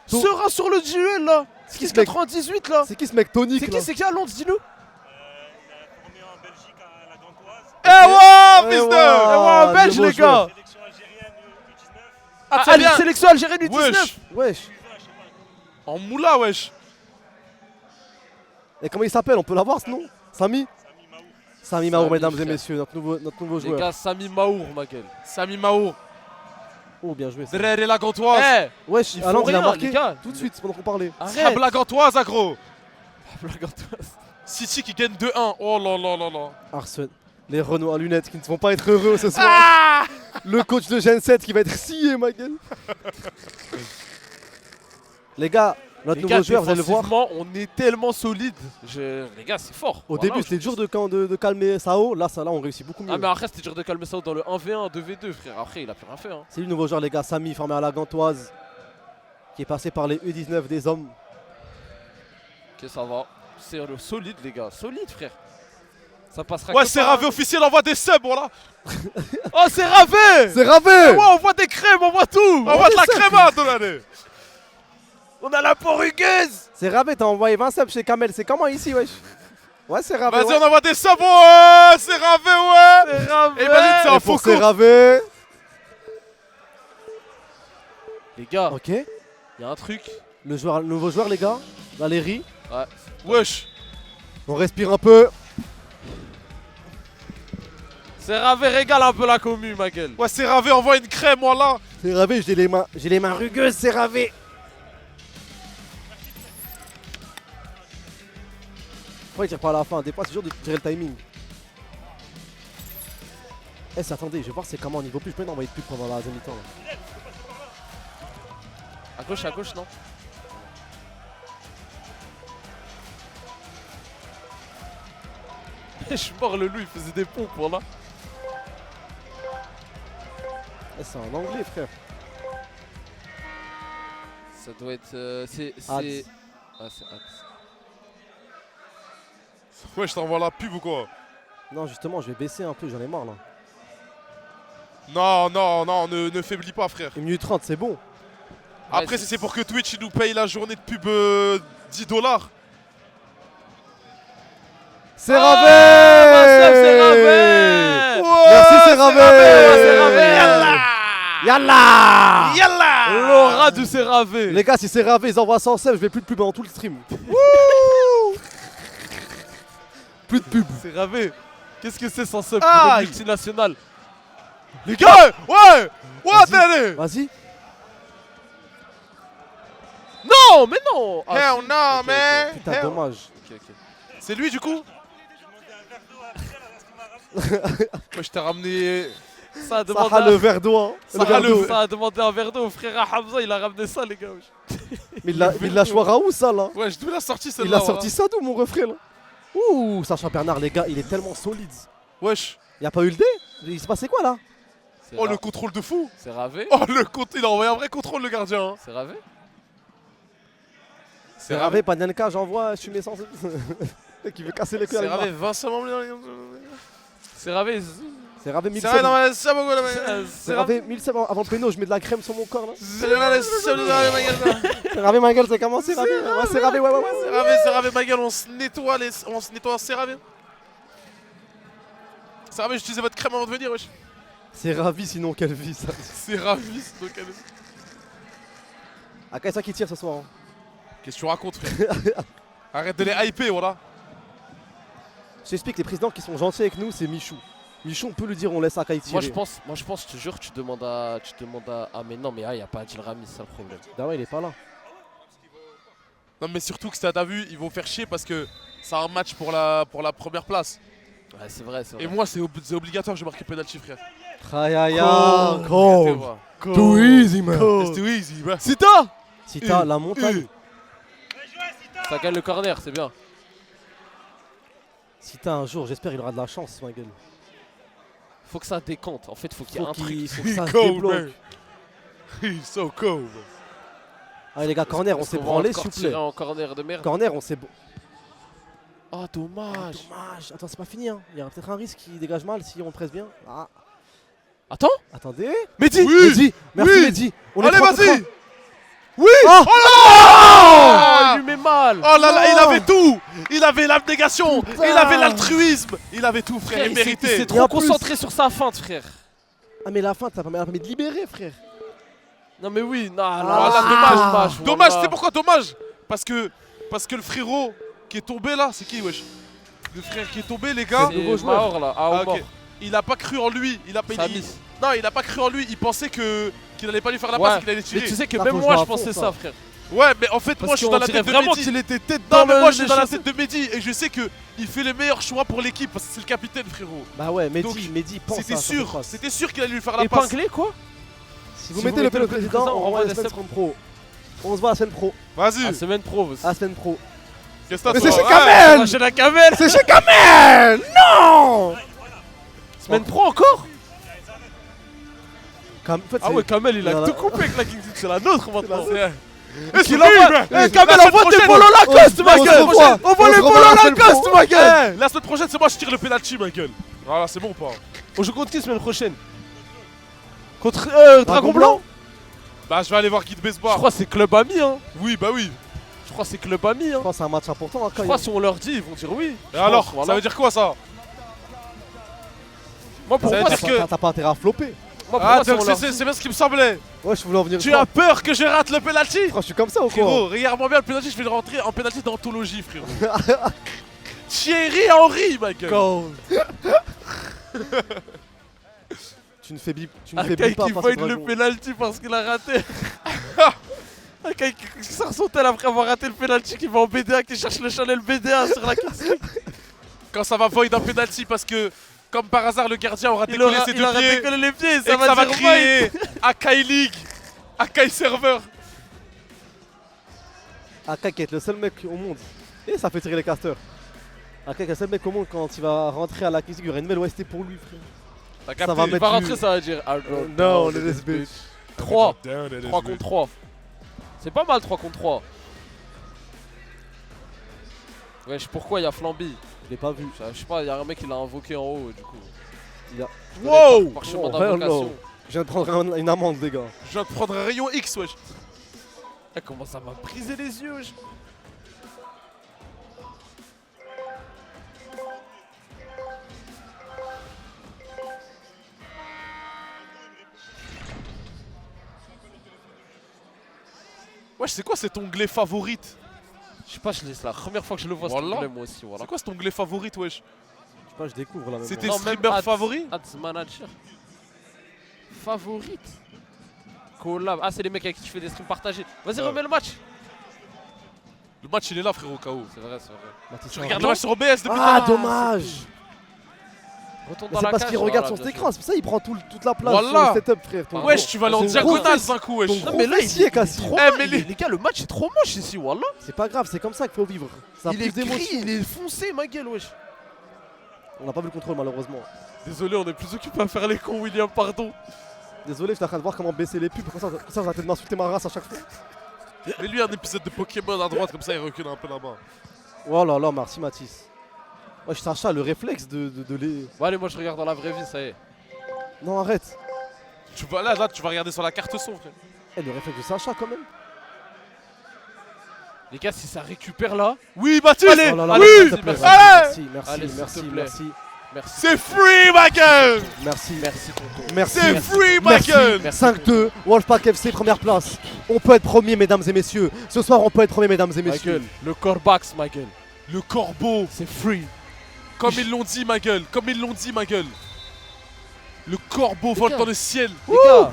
Sera sur le duel là. C'est qui ce 98 là? C'est qui ce mec tonique C'est là qui? C'est qui à Londres? Dis-nous. Eh ouais, fils ouais, de. Ouais, belge, nouveau les gars. Ah, très bien. Sélection algérienne U19. Wesh. Wesh. En moula, wesh. Et comment il s'appelle? On peut l'avoir ce nom? Samy Samy Maour, Samy, mesdames et frère. messieurs, notre nouveau Les joueur. gars, Sami Maour, ma gueule. Sami Maour. Oh, bien joué. ça. Drère la gantoise. Eh, Wesh, ils Alain, font il a rien, marqué les gars. tout de suite pendant qu'on parlait. arrête. la gantoise, agro. Regarde-toi. City qui gagne 2-1. Oh là là là là. Arsenal. Les Renault à lunettes qui ne vont pas être heureux ce soir. Ah Le coach de Gen 7 qui va être scié, ma gueule. Les gars, notre Les nouveau gars, joueur, vous allez le voir. défensivement, on est tellement solide. Les gars, c'est fort. Au Voilà, début, c'était dur de calmer Sao. Là, on réussit beaucoup mieux. Ah, mais après, c'était dur de calmer ça dans le 1v1, 2v2, frère. Après, il a plus rien fait. Hein. C'est lui le nouveau joueur, les gars. Samy, formé à la Gantoise, qui est passé par les U19 des hommes. Ok, ça va. C'est solide, les gars. Solide, frère. Ça passera. Ouais, que c'est par- Ravé officiel, envoie des subs, voilà. Oh, c'est Ravé. C'est Ravé. Ouais, on voit des crèmes, on voit tout. Envoie de la crème, Donadé. On a la peau rugueuse. C'est Ravé, t'as envoyé 20 subs chez Kamel. C'est comment ici, wesh? Ouais, c'est Ravé. Vas-y, on envoie des sabots, ouais. C'est Ravé, ouais. C'est Ravé. Imagine, c'est un faux C'est coup. Ravé. Les gars, Ok. y a un truc. Le nouveau joueur, les gars. Valérie. Ouais. Wesh. On respire un peu. C'est Ravé, régale un peu la commu, ma gueule. Ouais, c'est Ravé, envoie une crème, voilà. C'est Ravé, j'ai les mains rugueuses, c'est Ravé. Pourquoi il tire pas à la fin? Des fois, c'est dur de tirer le timing. Eh, attendez, je vais voir c'est comment au niveau plus. Je peux pas envoyer de pub pendant la deuxième mi-temps. À gauche, non? Je suis mort, le loup, il faisait des pompes, voilà. Eh, c'est en anglais, frère. Ça doit être. C'est. Ads. Ah, c'est Ads. Ouais, je t'envoie la pub ou quoi? Non, justement, je vais baisser un peu, j'en ai marre là. Non, ne faiblis pas, frère. 1 minute 30, c'est bon. Après, Ouais, si c'est pour que Twitch il nous paye la journée de pub 10 $. C'est Ravé. C'est Ravé. Merci, c'est Ravé. C'est Ravé. Yallah. Yallah. L'aura du c'est Ravé. Les gars, si c'est Ravé, ils envoient 100 subs, je vais plus de pub dans tout le stream. Plus de pub. C'est Ravé. Qu'est-ce que c'est sans sub Aïe. pour une multinationale? Les gars, ouais. Allez. Vas-y. Non, mais non. Ah, Hell si. no, Ok, man. Putain, Hell. dommage. ok. C'est lui, du coup? Moi, je t'ai ramené. Ça a demandé, Ça a le verre d'eau. Hein. ça Le a verre d'eau. ça a demandé un verre d'eau au frère à Hamza, il a ramené ça, les gars. Mais il l'a choisi où ça là? Ouais, je devais la sortir Il celle-là. a sorti ça d'où mon refrain là? Ouh, Sacha Bernard, les gars, il est tellement solide. Wesh. Il a pas eu le dé? Il se passait quoi là? Oh, le contrôle de fou. C'est Ravé. Oh, le contrôle. Il a envoyé un vrai contrôle, le gardien. Hein. C'est Ravé. C'est Ravé, Panenka, j'envoie, je suis mes sens. Qui veut casser les couilles C'est avec Ravé, moi. Vincent C'est Ravé. C'est Ravé 1000 C'est Ravé, subs. non, mais c'est bon, là, mais- C'est Ravé 1000 subs avant le péno, je mets de la crème sur mon corps là. C'est Ravé, ma gueule. C'est Ravé ma gueule, c'est comment c'est Ravé? Ouais, c'est Ravé, ouais. C'est Ravé, ma gueule, on se nettoie, c'est Ravé. C'est Ravé, j'utilisais votre crème avant de venir, wesh. C'est Ravi sinon quelle vie ça. C'est Ravi, c'est donc. Ah, c'est ça qui tire ce soir. Hein. Qu'est-ce que tu racontes, frère? Arrête de les hyper, voilà. Je t'explique, les présidents qui sont gentils avec nous, c'est Michou. Michou, on peut lui dire, on laisse Akai tirer. Moi je pense, je te jure, tu demandes à. Ah mais non, mais il n'y a pas Adil Rami, c'est ça le problème. Ah ouais, il est pas là. Non, mais surtout que t'as vu, ils vont faire chier parce que c'est un match pour la première place. Ouais, c'est vrai, c'est vrai. Et moi, c'est obligatoire que je marque penalty, frère. Aïe, cold. Cold. Too easy, man. It's too easy, bah. Sita, la montagne. Ça gagne le corner, c'est bien. Sita, un jour, j'espère il aura de la chance, ma gueule. Faut que ça décante. En fait, faut qu'il y ait un truc. Faut que ça se Cold, débloque. man. He's so cold. Allez les gars, corner, on Est-ce s'est qu'on va branlé, encore s'il vous tirer plaît. en corner de merde. Corner, on s'est... Oh, dommage. Dommage. Attends, c'est pas fini, hein. Il y a peut-être un risque qui dégage mal si on presse bien. Ah. Attends. Attendez. Mehdi. Mehdi. Merci Oui. Mehdi. On Allez, est 3 contre vas-y. 1. Oui. Oh, Oh, il lui met mal. Oh là là, il avait tout. Il avait l'abnégation. Putain. Il avait l'altruisme. Il avait tout, frère. Il Il s'est méritait. Et trop en plus- concentré sur sa feinte, frère. Ah mais la fin, ça permis de libérer, frère. Non mais oui, non, Ah, Dommage. Dommage, voilà. tu sais pourquoi dommage? Parce que le frérot qui est tombé là, c'est qui, wesh? Le frère qui est tombé, les gars. C'est nouveau joueur. Mahor là, Ah, Mahor. ok. Il a pas cru en lui. Il a pas. Samis. Non, il a pas cru en lui. Il pensait qu'il allait pas lui faire la Ouais, passe, qu'il allait mais tirer. tu sais que Ça, même faut moi jouer je à fond, pensais ça. ça, frère. Ouais, mais en fait, Parce moi je suis dans qu'on la dirait tête de vraiment Mehdi. qu'il était tête Non, dans mais le moi je suis dans la chaussée. tête de Mehdi et je sais que il fait les meilleurs choix pour l'équipe parce que c'est le capitaine, frérot. Bah ouais, Donc, Mehdi, pense C'était à ça, ça sûr, passe. c'était sûr qu'il allait lui faire la passe. Épinglé quoi? Si vous mettez le président, on renvoie la semaine pro. On se voit à la semaine pro. Vas-y. Ah, semaine pro aussi. À la semaine pro. Qu'est-ce que Mais t'as c'est chez toi? Kamel. J'ai la Kamel. C'est chez Kamel. Non. Semaine pro encore? En fait, Ah ouais, Kamel il a Voilà. tout coupé avec la King League, c'est la nôtre maintenant. Eh, Qu'il envoie. Eh, Kamel envoie des polos Lacoste, ma on se gueule. revoit. Envoie On les se revoit polos la semaine Lacoste, pro. ma gueule. La semaine prochaine, c'est moi je tire le penalty, ma gueule. Voilà, c'est bon ou pas? On joue contre qui semaine prochaine? Contre Dragon Blanc? Bah, je vais aller voir Guy de Je Besbar. crois que c'est club ami, hein. Oui, bah oui. Je crois que c'est club ami, hein. Je pense que c'est un match important. Hein, Je crois que si on leur dit, ils vont dire oui. Et alors, ça veut dire quoi ça? Moi, pour Ça veut moi, dire que. T'as pas intérêt à flopper. moi, pour Ah, moi, si on donc leur c'est dit- bien ce qui me semblait. Ouais, je voulais en venir. Tu as peur que je rate le penalty? Je suis comme ça ou quoi? Frérot, regarde-moi bien le penalty, je vais le rentrer en penalty d'anthologie, frérot. Thierry Henry, ma gueule. Goal. Tu ne fais bip, tu ne Un fais gars bip pas. qui face au void le dragon. penalty parce qu'il a raté. Un gars qui sort son tel après avoir raté le penalty, qui va en BDA, qui cherche le Chanel BDA sur la casse. Quand ça va void un penalty parce que, comme par hasard, le gardien aura Il décollé aura ses deux pieds. décollé les pieds, Et ça que ça va dire crier Akai League, Akai Server. Akai qui est le seul mec au monde. Et ça fait tirer les casters. Akai qui est le seul mec au monde quand il va rentrer à la cuisine, il y aura une nouvelle OST pour lui, frère. T'as Ça capté? va Il mettre va du- rentrer, ça va dire I drop No, down let this bitch. 3 Down, it is 3 contre 3. C'est pas mal 3 contre 3. Wesh, pourquoi il y a Flamby? Je l'ai pas vu. Je sais pas, il y a un mec qui l'a invoqué en haut du coup. Il a... Wow! Par chemin Oh, d'invocation. hello. Je viens de prendre une amende, les gars. Je viens de prendre un rayon X, wesh. Eh, comment ça m'a brisé les yeux, wesh. Wesh, c'est quoi cet onglet favorite? Je sais pas, c'est la première fois que je le vois, Voilà. ce problème moi aussi. Voilà. C'est quoi cet onglet favorite, wesh? Je sais pas, je découvre là. C'était Non, streamer même ads- favori? Ads manager. Favorite. Collab. Ah, c'est les mecs avec qui tu fais des streams partagés. Vas-y, remets le match. Le match, il est là, frérot, KO. C'est vrai, c'est vrai. Tu regardes le match sur OBS depuis Ah, tout à l'heure. dommage. Retourne Mais dans c'est la parce cage. qu'il regarde Voilà, son bien écran, sûr. c'est pour ça qu'il prend toute la place Voilà. sur le setup, frère. Ton Wesh, gros- tu vas aller en ton diagonale, gros- Zinkou, wesh. ton Non, mais là, fessier, il est Cassie. trop Eh, mal. mais Les gars, le match est trop moche ici, Wallah. C'est pas grave, c'est comme ça qu'il faut vivre. Ça a Il plus est gris, d'émotion. il est foncé, ma gueule, wesh. On n'a pas vu le contrôle, malheureusement. Désolé, on est plus occupé à faire les cons, William, pardon. Désolé, j'étais en train de voir comment baisser les pubs. Comme ça, vous arrêtez de m'insulter ma race à chaque fois. Mais lui, un épisode de Pokémon à droite, comme ça, il recule un peu là-bas. Oh là là, merci Mathis. Wesh, Sacha, le réflexe de les. Bon, allez, moi je regarde dans la vraie vie, ça y est. Non, arrête. Tu vas là, tu vas regarder sur la carte son, frère. Eh, le réflexe de Sacha, quand même. Les gars, si ça récupère là. Oui, Baptiste. Allez, Oh là là, allez, s'il te plaît, merci. merci, merci, Allez, merci, s'il te plaît. merci, Merci. C'est free, ma gueule. merci, Merci, tonton. merci. C'est free, ma Merci. gueule. 5-2, Wolfpack FC, première place. On peut être premier, mesdames et messieurs. Ce soir, on peut être premier, mesdames et Ma messieurs. gueule, le Corbax, ma gueule. Le corbeau. C'est free. Comme ils l'ont dit, ma gueule. Comme ils l'ont dit, ma gueule. Le corbeau vole gars. dans le ciel. Les gars,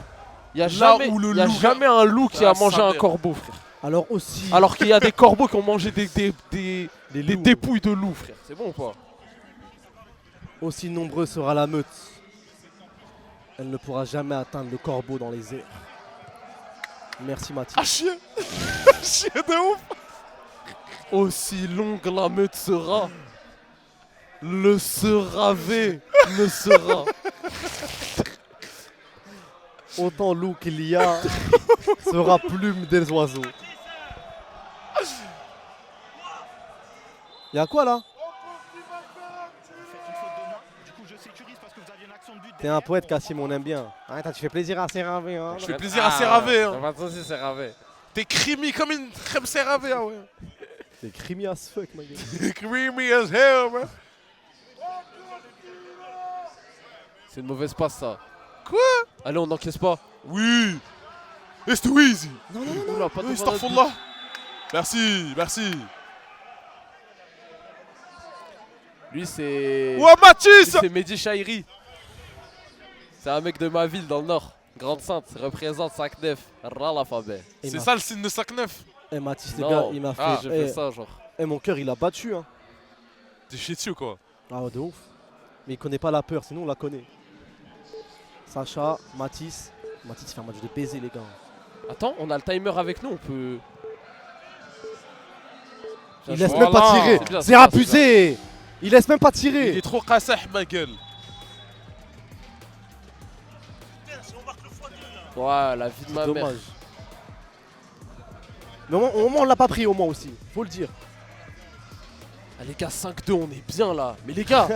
il y a Là jamais, où le y a loup- jamais un loup qui Ah, a mangé sa un mère. corbeau, frère. Alors aussi, Alors qu'il y a des corbeaux qui ont mangé des les loups, dépouilles de loups, frère. C'est bon ou pas? aussi nombreux sera la meute. Elle ne pourra jamais atteindre le corbeau dans les airs. Merci Mathis. Ah, chier. Chier de ouf. Aussi longue la meute sera, le seravé ne sera. Autant loup qu'il y a sera plume des oiseaux. Y'a quoi là? T'es un poète, Kassim, on aime bien. Arrête, tu fais plaisir à Séravé. Hein. Je fais plaisir à Séravé. Hein. Pas de soucis, Séravé. T'es creamy comme une crème Séravé, ah ouais. T'es creamy as fuck, ma gueule. T'es creamy as hell, man. C'est une mauvaise passe, ça. Quoi? Allez, on n'encaisse pas. Oui. It's too easy. Oula, pas de Oui, devant notre Starfallah. Merci, merci. but. Lui, c'est. Ouah, Mathis. Lui, c'est Mehdi Chahiri. C'est un mec de ma ville dans le nord. Grande Sainte, représente 5-9. Ras l'alphabet. C'est ça le signe de 5-9. Eh Mathis, les Non. gars, il m'a fait. Ah, j'ai fait eh, ça, genre. eh, mon cœur, il a battu. Hein. T'es chié dessus ou quoi? Ah, ouais, de ouf. Mais il connaît pas la peur, sinon on la connaît. Sacha, Mathis. Mathis fait un match de baiser, les gars. Attends, on a le timer avec nous, on peut. Il laisse Voilà. même pas tirer. C'est bien, C'est c'est bien, abusé. Il laisse même pas Il tirer. est trop cassah, ma gueule. Ouais, la vie de ma mère. Dommage. Mais au moment, on l'a pas pris, au moins aussi. Faut le dire. Ah, les gars, 5-2, on est bien là. Mais les gars,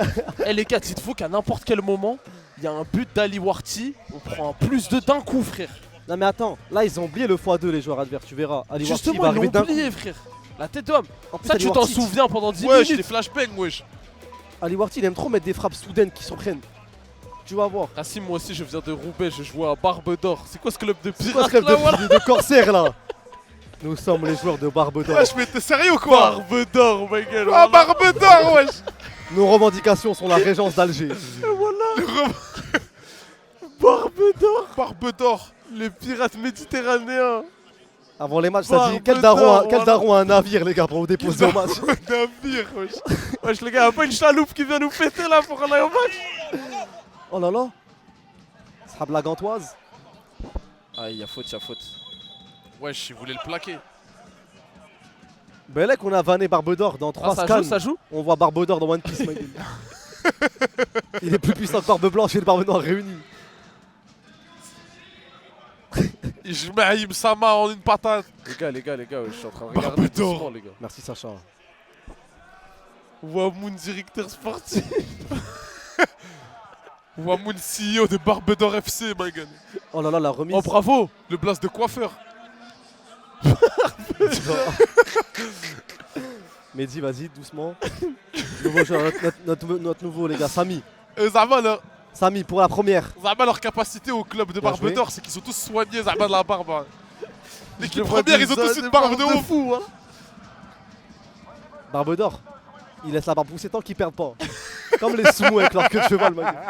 les gars, dites-vous qu'à n'importe quel moment, il y a un but d'Ali Warti. On prend un plus de d'un coup, frère. Non mais attends, là ils ont oublié le x2 les joueurs adverses, tu verras. Ali Warti Justement, va ils l'ont arriver d'un coup. oublié, frère. La tête d'homme. En plus, Ça, Ali tu t'en Warti- souviens pendant 10 Wesh, les minutes. flashbangs, wesh. Ali Warti il aime trop mettre des frappes soudaines qui s'en prennent. Tu vas voir. Racine, moi aussi, je viens de Roubaix, je jouais à Barbe d'Or. C'est quoi ce club de C'est quoi pirates ce club là, voilà de corsaires là? Nous sommes les joueurs de Barbe d'Or. Wesh, mais t'es sérieux ou quoi? Barbe d'Or, my gueule. Ah, Barbe d'Or, wesh. Nos revendications sont la régence d'Alger. Barbe d'Or. Barbe d'Or. Les pirates méditerranéens. Avant les matchs, ça dit Barbe quel d'Or, daron a un navire les gars pour vous déposer au match. Navire, wesh. Wesh, les gars, y'a pas une chaloupe qui vient nous péter là pour aller au match? Oh là là. Ce sera blague gantoise. Ah, y'a faute, y'a faute. Wesh, il voulait le plaquer. Ben là qu'on a vanné Barbe d'Or dans 3 ça scans. joue, ça joue. On voit Barbe d'Or dans One Piece, ma gueule. Il est plus puissant que Barbe Blanche et le Barbe Noire réunis. Ijmaïm Sama en une patate. Les gars, je suis en train de Barbe regarder d'Or. doucement, les gars. Merci Sacha. Wamoun, directeur sportif. Wamoun, CEO de Barbe d'Or FC, my god. Oh là là, la remise. Oh, bravo. Le blast de coiffeur. Mehdi, vas-y, doucement. Nouveau joueur, notre nouveau, les gars, Samy. Samy pour la première. Zama, leur capacité au club de Bien Barbe joué. d'Or, c'est qu'ils sont tous soignés, Zama, de la barbe. Hein. L'équipe vois première, des ils ont tous des une barbe de barbes de ouf. fou, hein. Barbe d'Or. Il laisse la barbe pousser tant qu'ils perdent pas. Comme les sumo avec leur queue de cheval, ma gueule.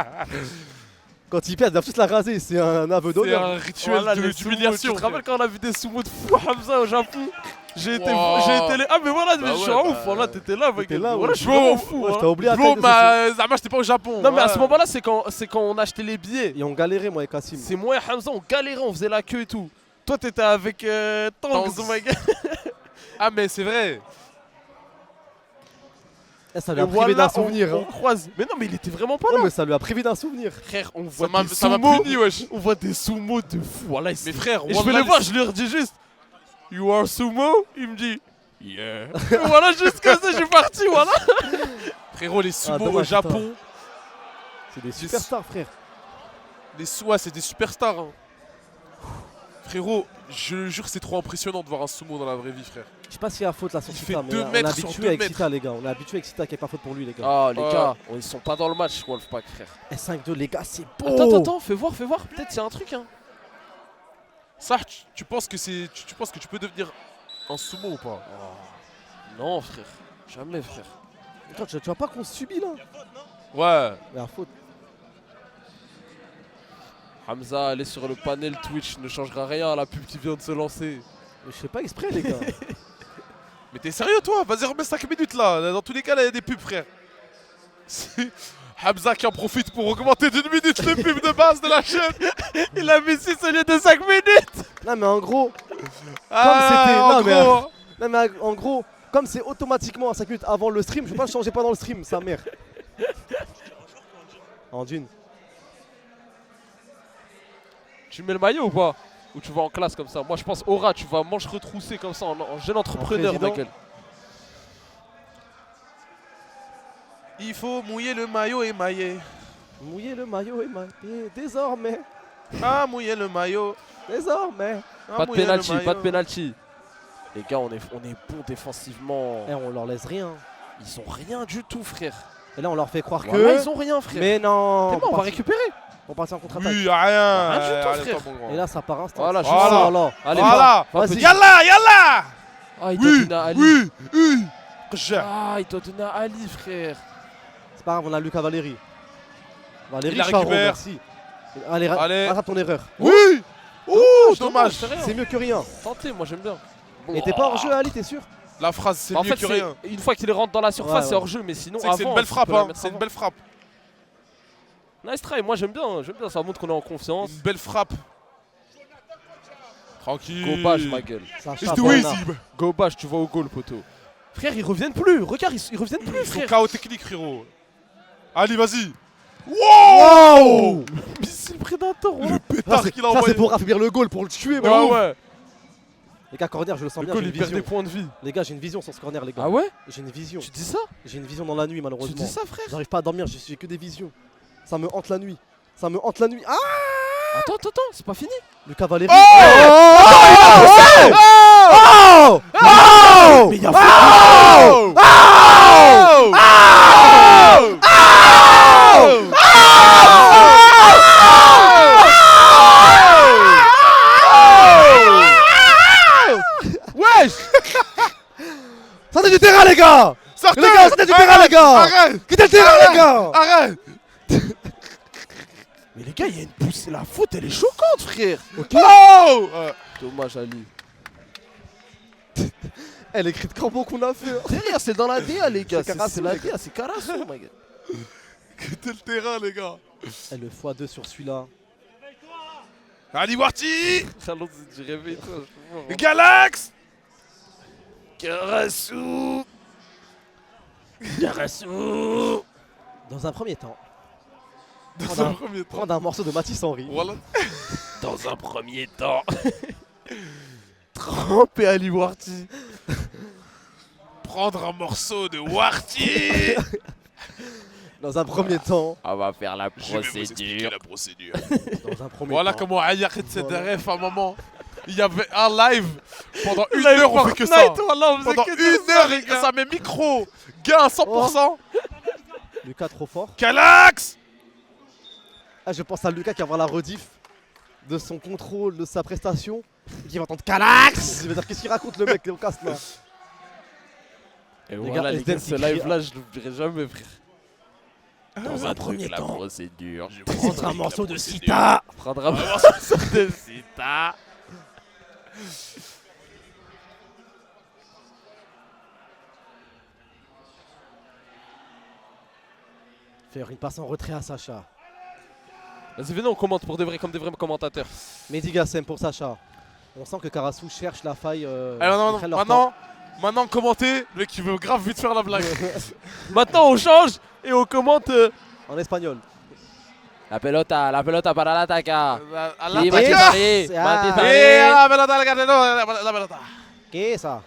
Quand ils perdent, ils doivent tous la raser, c'est un aveu C'est d'honneur. un rituel Voilà, les d'humiliation. sumo. Tu te rappelles quand on a vu des sumo de fou Hamza au Japon? J'ai été Wow. Ah mais voilà, Bah je suis ouais, en bah, ouf, voilà, t'étais là, mec. T'étais là, Voilà, ouais. je suis Bro, vraiment fou. Ouais, hein. je t'ai oublié à Bro, tête, bah, Zama, j'étais pas au Japon. Non mais à ouais. ce moment-là, c'est quand on achetait les billets. Et on galérait, moi et Kassim. C'est moi et Hamza, on galérait, on faisait la queue et tout. Toi, t'étais avec Tangs, Tangs. my gars. Ah, mais c'est vrai. Eh, ça lui Et a privé voilà, d'un souvenir. on hein. croise. Mais non, mais il était vraiment pas là. Non, mais ça lui a privé d'un souvenir. Frère, on voit des Ça m'a sumo. puni, wesh. On voit des sumo de fou. Voilà, Mais frère, et je vais wallah, les voir, je leur dis juste You are sumo? Il me dit Yeah. Et voilà, juste comme ça, je suis parti, voilà. Frérot, les sumo au dommage, Japon. C'est des superstars, frère. C'est des superstars. Hein. Frérot, je le jure, c'est trop impressionnant de voir un sumo dans la vraie vie, frère. Je sais pas s'il y a faute là sur Il Sita, fait mais 2 on est mètres sur habitué 2 avec mètres. Sita, les gars. On est habitué avec Sita qu'il n'y a pas faute pour lui, les gars. Ah, les gars, ils sont pas dans le match, Wolfpack, frère. S5-2, les gars, c'est beau. Attends, fais voir. Peut-être c'est un truc, hein. Ça, tu penses que tu penses que tu peux devenir un sumo ou pas? Non, frère. Jamais, frère. Attends, tu vois pas qu'on subit là? Ouais. Mais la faute. Hamza, aller sur le panel Twitch ne changera rien à la pub qui vient de se lancer. Mais je fais pas exprès, les gars. Mais t'es sérieux, toi? Vas-y, remets 5 minutes là. Dans tous les cas, là, il y a des pubs, frère. C'est Hamza qui en profite pour augmenter d'une minute les pubs de base de la chaîne. Il a mis 6 au lieu de 5 minutes. Non, mais en gros. Ah, c'était. en gros. Non, mais en gros, comme c'est automatiquement à 5 minutes avant le stream, je peux pas le changer pendant le stream, sa mère. En d'une. Tu mets le maillot ou pas? Ou tu vas en classe comme ça? Moi je pense Aura, tu vas manche retroussée comme ça en jeune entrepreneur, président. Michael. Il faut mouiller le maillot émaillé. Mouiller le maillot et désormais. Ah, mouiller le maillot. Désormais. Ah, Pas de mouiller le penalty, maillot. pas de penalty. Les gars, on est bon défensivement. Et on leur laisse rien. Ils ont rien du tout, frère. Et là, on leur fait croire Voilà, que. ils ont rien, frère. Mais non. T'es bon, on va récupérer. On partir en contre-attaque. Oui, rien. Rien du tout, Allez, frère. toi, mon grand. Et là, ça part instant. Voilà, Voilà. Oh là là. Allez, Voilà. va, Vas-y. petit. Yalla, yalla. Ah, il doit Oui, donner à Ali. oui. Ah, il doit donner à Ali, frère. C'est pas grave, on a Lucas Valéry. Valéry Il la Charon, récupère. merci. Allez, Allez. rattrape ton erreur. Oui. Dommage. C'est rien. C'est mieux que rien. Tentez, moi j'aime bien. Et t'es pas hors jeu, Ali, t'es sûr? La phrase, c'est En mieux fait, que rien. une fois qu'il rentre dans la surface, Ouais, c'est ouais. hors jeu, mais sinon, C'est que c'est avant, une belle tu frappe, peux la hein. mettre C'est une avant. belle frappe. Nice try, moi j'aime bien, ça montre qu'on est en confiance. Une belle frappe. Tranquille. Gobage, ma gueule. Sacha It's too Bernard. easy. Gobage, tu vas au goal, poteau. Frère, ils reviennent plus, regarde, ils reviennent plus, Ils sont frère. KO technique, frérot. Allez, vas-y. Wow! Missile prédateur, ouais. Le Ça, pétard c'est qu'il a ça, c'est envoyé. pour affaiblir le goal, pour le tuer. mais Ouais, ouf. ouais. Les gars, corner, je le sens Le bien. goal, J'ai il une perd des vision. points de vie. Les gars, j'ai une vision sur ce corner, les gars. Ah ouais? J'ai une vision. Tu dis ça? J'ai une vision dans la nuit, Tu malheureusement. dis ça, frère? J'arrive pas à dormir, j'ai que des visions. Ça me hante la nuit. Ça me hante la nuit. Ah! Attends, c'est pas fini. Le cavalier. Oh, mais il y a Wesh! Sortez du terrain, les gars! Sortez! Les gars, sortez du terrain, les gars! Arrête! Quittez le terrain, les gars! Arrête! Mais les gars, il y a une poussée. La faute, elle est choquante, frère. Ok. Oh! Dommage à lui. Elle écrit de crampons qu'on a fait. Derrière, c'est dans la DA, les gars. C'est Carasso, C'est la les gars. DA, c'est Carasso, my gars. Quittez le terrain, les gars. Et le x2 sur celui-là. Ali Warti! Allons, du réveil-toi. Galax! Carasso! Carasso! Dans un premier temps. Dans un premier temps. Prendre un morceau de Mathis Henry. Voilà. Dans un premier temps. Tremper Ali Warti. Prendre un morceau de Warti! Dans un premier temps. On va faire la Je vais vous expliquer la procédure. Dans un premier Voilà temps. comment Aya cette ref à un moment. Il y avait un live pendant une Live heure, on fait que ça. Fortnite, voilà, on faisait Pendant que dire une ça, heure, les gars. ça met micro. Gain à 100%. Lucas trop fort. Calax! Ah, je pense à Lucas qui va voir la rediff de son contrôle, de sa prestation. Et qui va entendre Calax. Il va dire qu'est-ce qu'il raconte le mec au casque là. Et Les voilà, gars, les gars, SDM ce qui crie. live-là, je l'oublierai jamais, frère. Dans un premier la temps. procédure. Je Prendre un morceau de Sita. prendre un morceau de Sita. Faire une passe en retrait à Sacha. Vas-y, venez, on commente pour de vrais, comme des vrais commentateurs. Mehdi Gassem pour Sacha. On sent que Karasu cherche la faille. Alors ils non, prennent leur temps. maintenant commentez. Le mec qui veut grave vite faire la blague. Maintenant, on change et on commente. En espagnol. La pelota para l'ataca. La Qui Mati Mati Farid. Mati Ah. Farid. la pelota, la pelota, la pelota. Qu'est-ce que ça?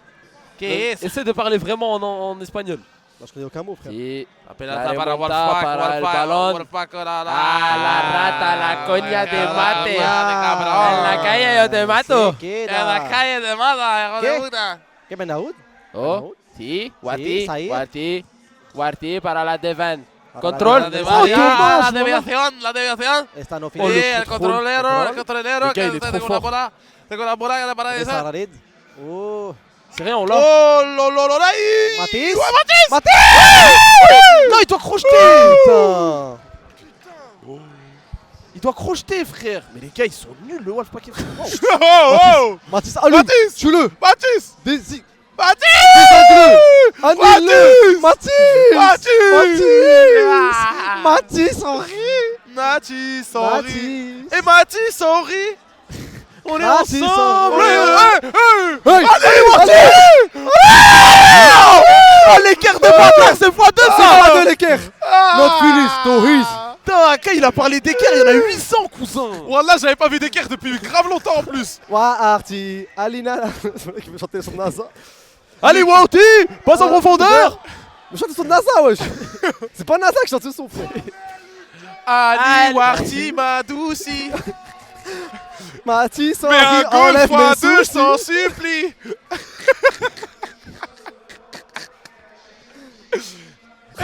Essaie de parler vraiment en espagnol. Moi je connais aucun mot frère. Sí. La pelota La para remonta para el balón. Ah, la rata, la coña de mate. En la calle yo te mato. ¿Qué? de mata, ¿Qué? ¿Qué Benaoud? Oh, sí, Guarti, Said. Guarti. Guarti para la defensa. Para Control. la de defensa. Maria. la deviación. Esta no Oh, finit. le el control. controlero Le gars, il est trop fort. tengo la bola que para De Sararid. Oh. C'est rien, on l'a. Oh, lolo, là, Mathis. Ouais, Mathis. Non, il doit crocheter. Putain. Il doit crocheter, frère. Mais les gars, ils sont nuls, le Wolf Packet. Oh, Mathis. Ah lui. Mathis. Tue-le. Mathis. Dési. Mathis. Annule-le. Annule-le. Mathis. Mathis. Mathis Henry. Mathis, sorry. Mathis. Et Mathis, sorry. On est Mathis, ensemble. Hey. Allez, oh, l'écart de bâtard, c'est x2, c'est Ah, de l'équerre. Not finished. To his. Putain, Aka, il a parlé d'équerre, il y en a 800, cousin. Wallah, j'avais pas vu d'équerre depuis grave longtemps en plus. Warti. Alina. Le mec qui veut chanter son NASA. Allez, Warti, passe en profondeur. Mais chante son NASA, wesh. C'est pas NASA qui chante ce son, frère. Ali Warti Madouci. Mathis Mais un Henry goal enlève mes x2, je soucis. t'en supplie.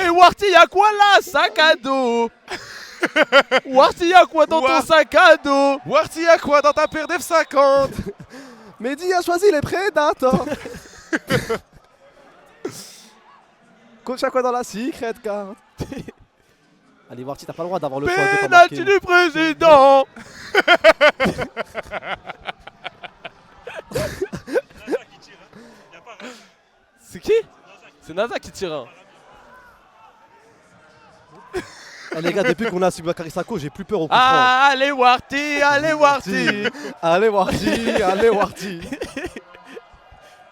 Et Warti, y'a quoi là? Sac à dos. Warti, y'a quoi dans ton sac à dos? Warti, y'a quoi dans ta paire d'F50? Mehdi a choisi les prédateurs. Coach à quoi dans la secret card. Allez, Warti, t'as pas le droit d'avoir le poids de pas Penalty marquer. du président. C'est qui? C'est NASA qui tire un. Eh, les gars, depuis qu'on a Subakari Sako, j'ai plus peur au coup franc. Ah, allez Warti, allez Warti. Allez, Warti, allez, Warti.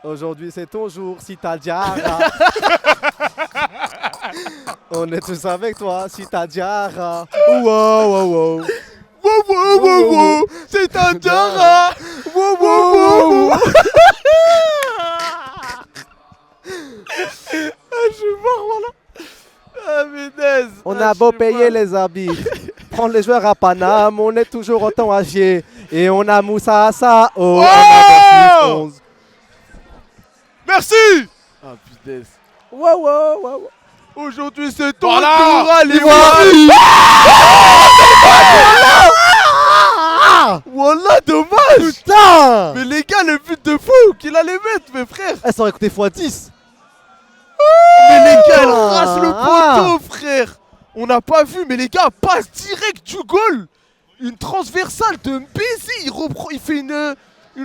Aujourd'hui, c'est ton jour, si t'as Diarra. On est tous avec toi, si t'as Diarra. Wow, wow, wow. Wow, wow, wow, wow. C'est un Diarra. Wow, wow, wow. Ah, je suis mort, voilà. Ah, mais naze. On a beau payer les habits. prendre les joueurs à Paname, on est toujours autant âgé. Et on a Moussa Assa. Oh, on a 11. Merci. Ah putain. Wow. Aujourd'hui c'est ton Voilà. tour, allez, Wallah, dommage. Putain. Mais les gars, le but de fou qu'il allait mettre, mes frères. Eh, ça aurait coûté x10. Mais les gars, elle rase le Ah. poteau, frère. On n'a pas vu, mais les gars, passe direct du goal. Une transversale de Mbézi. Il fait une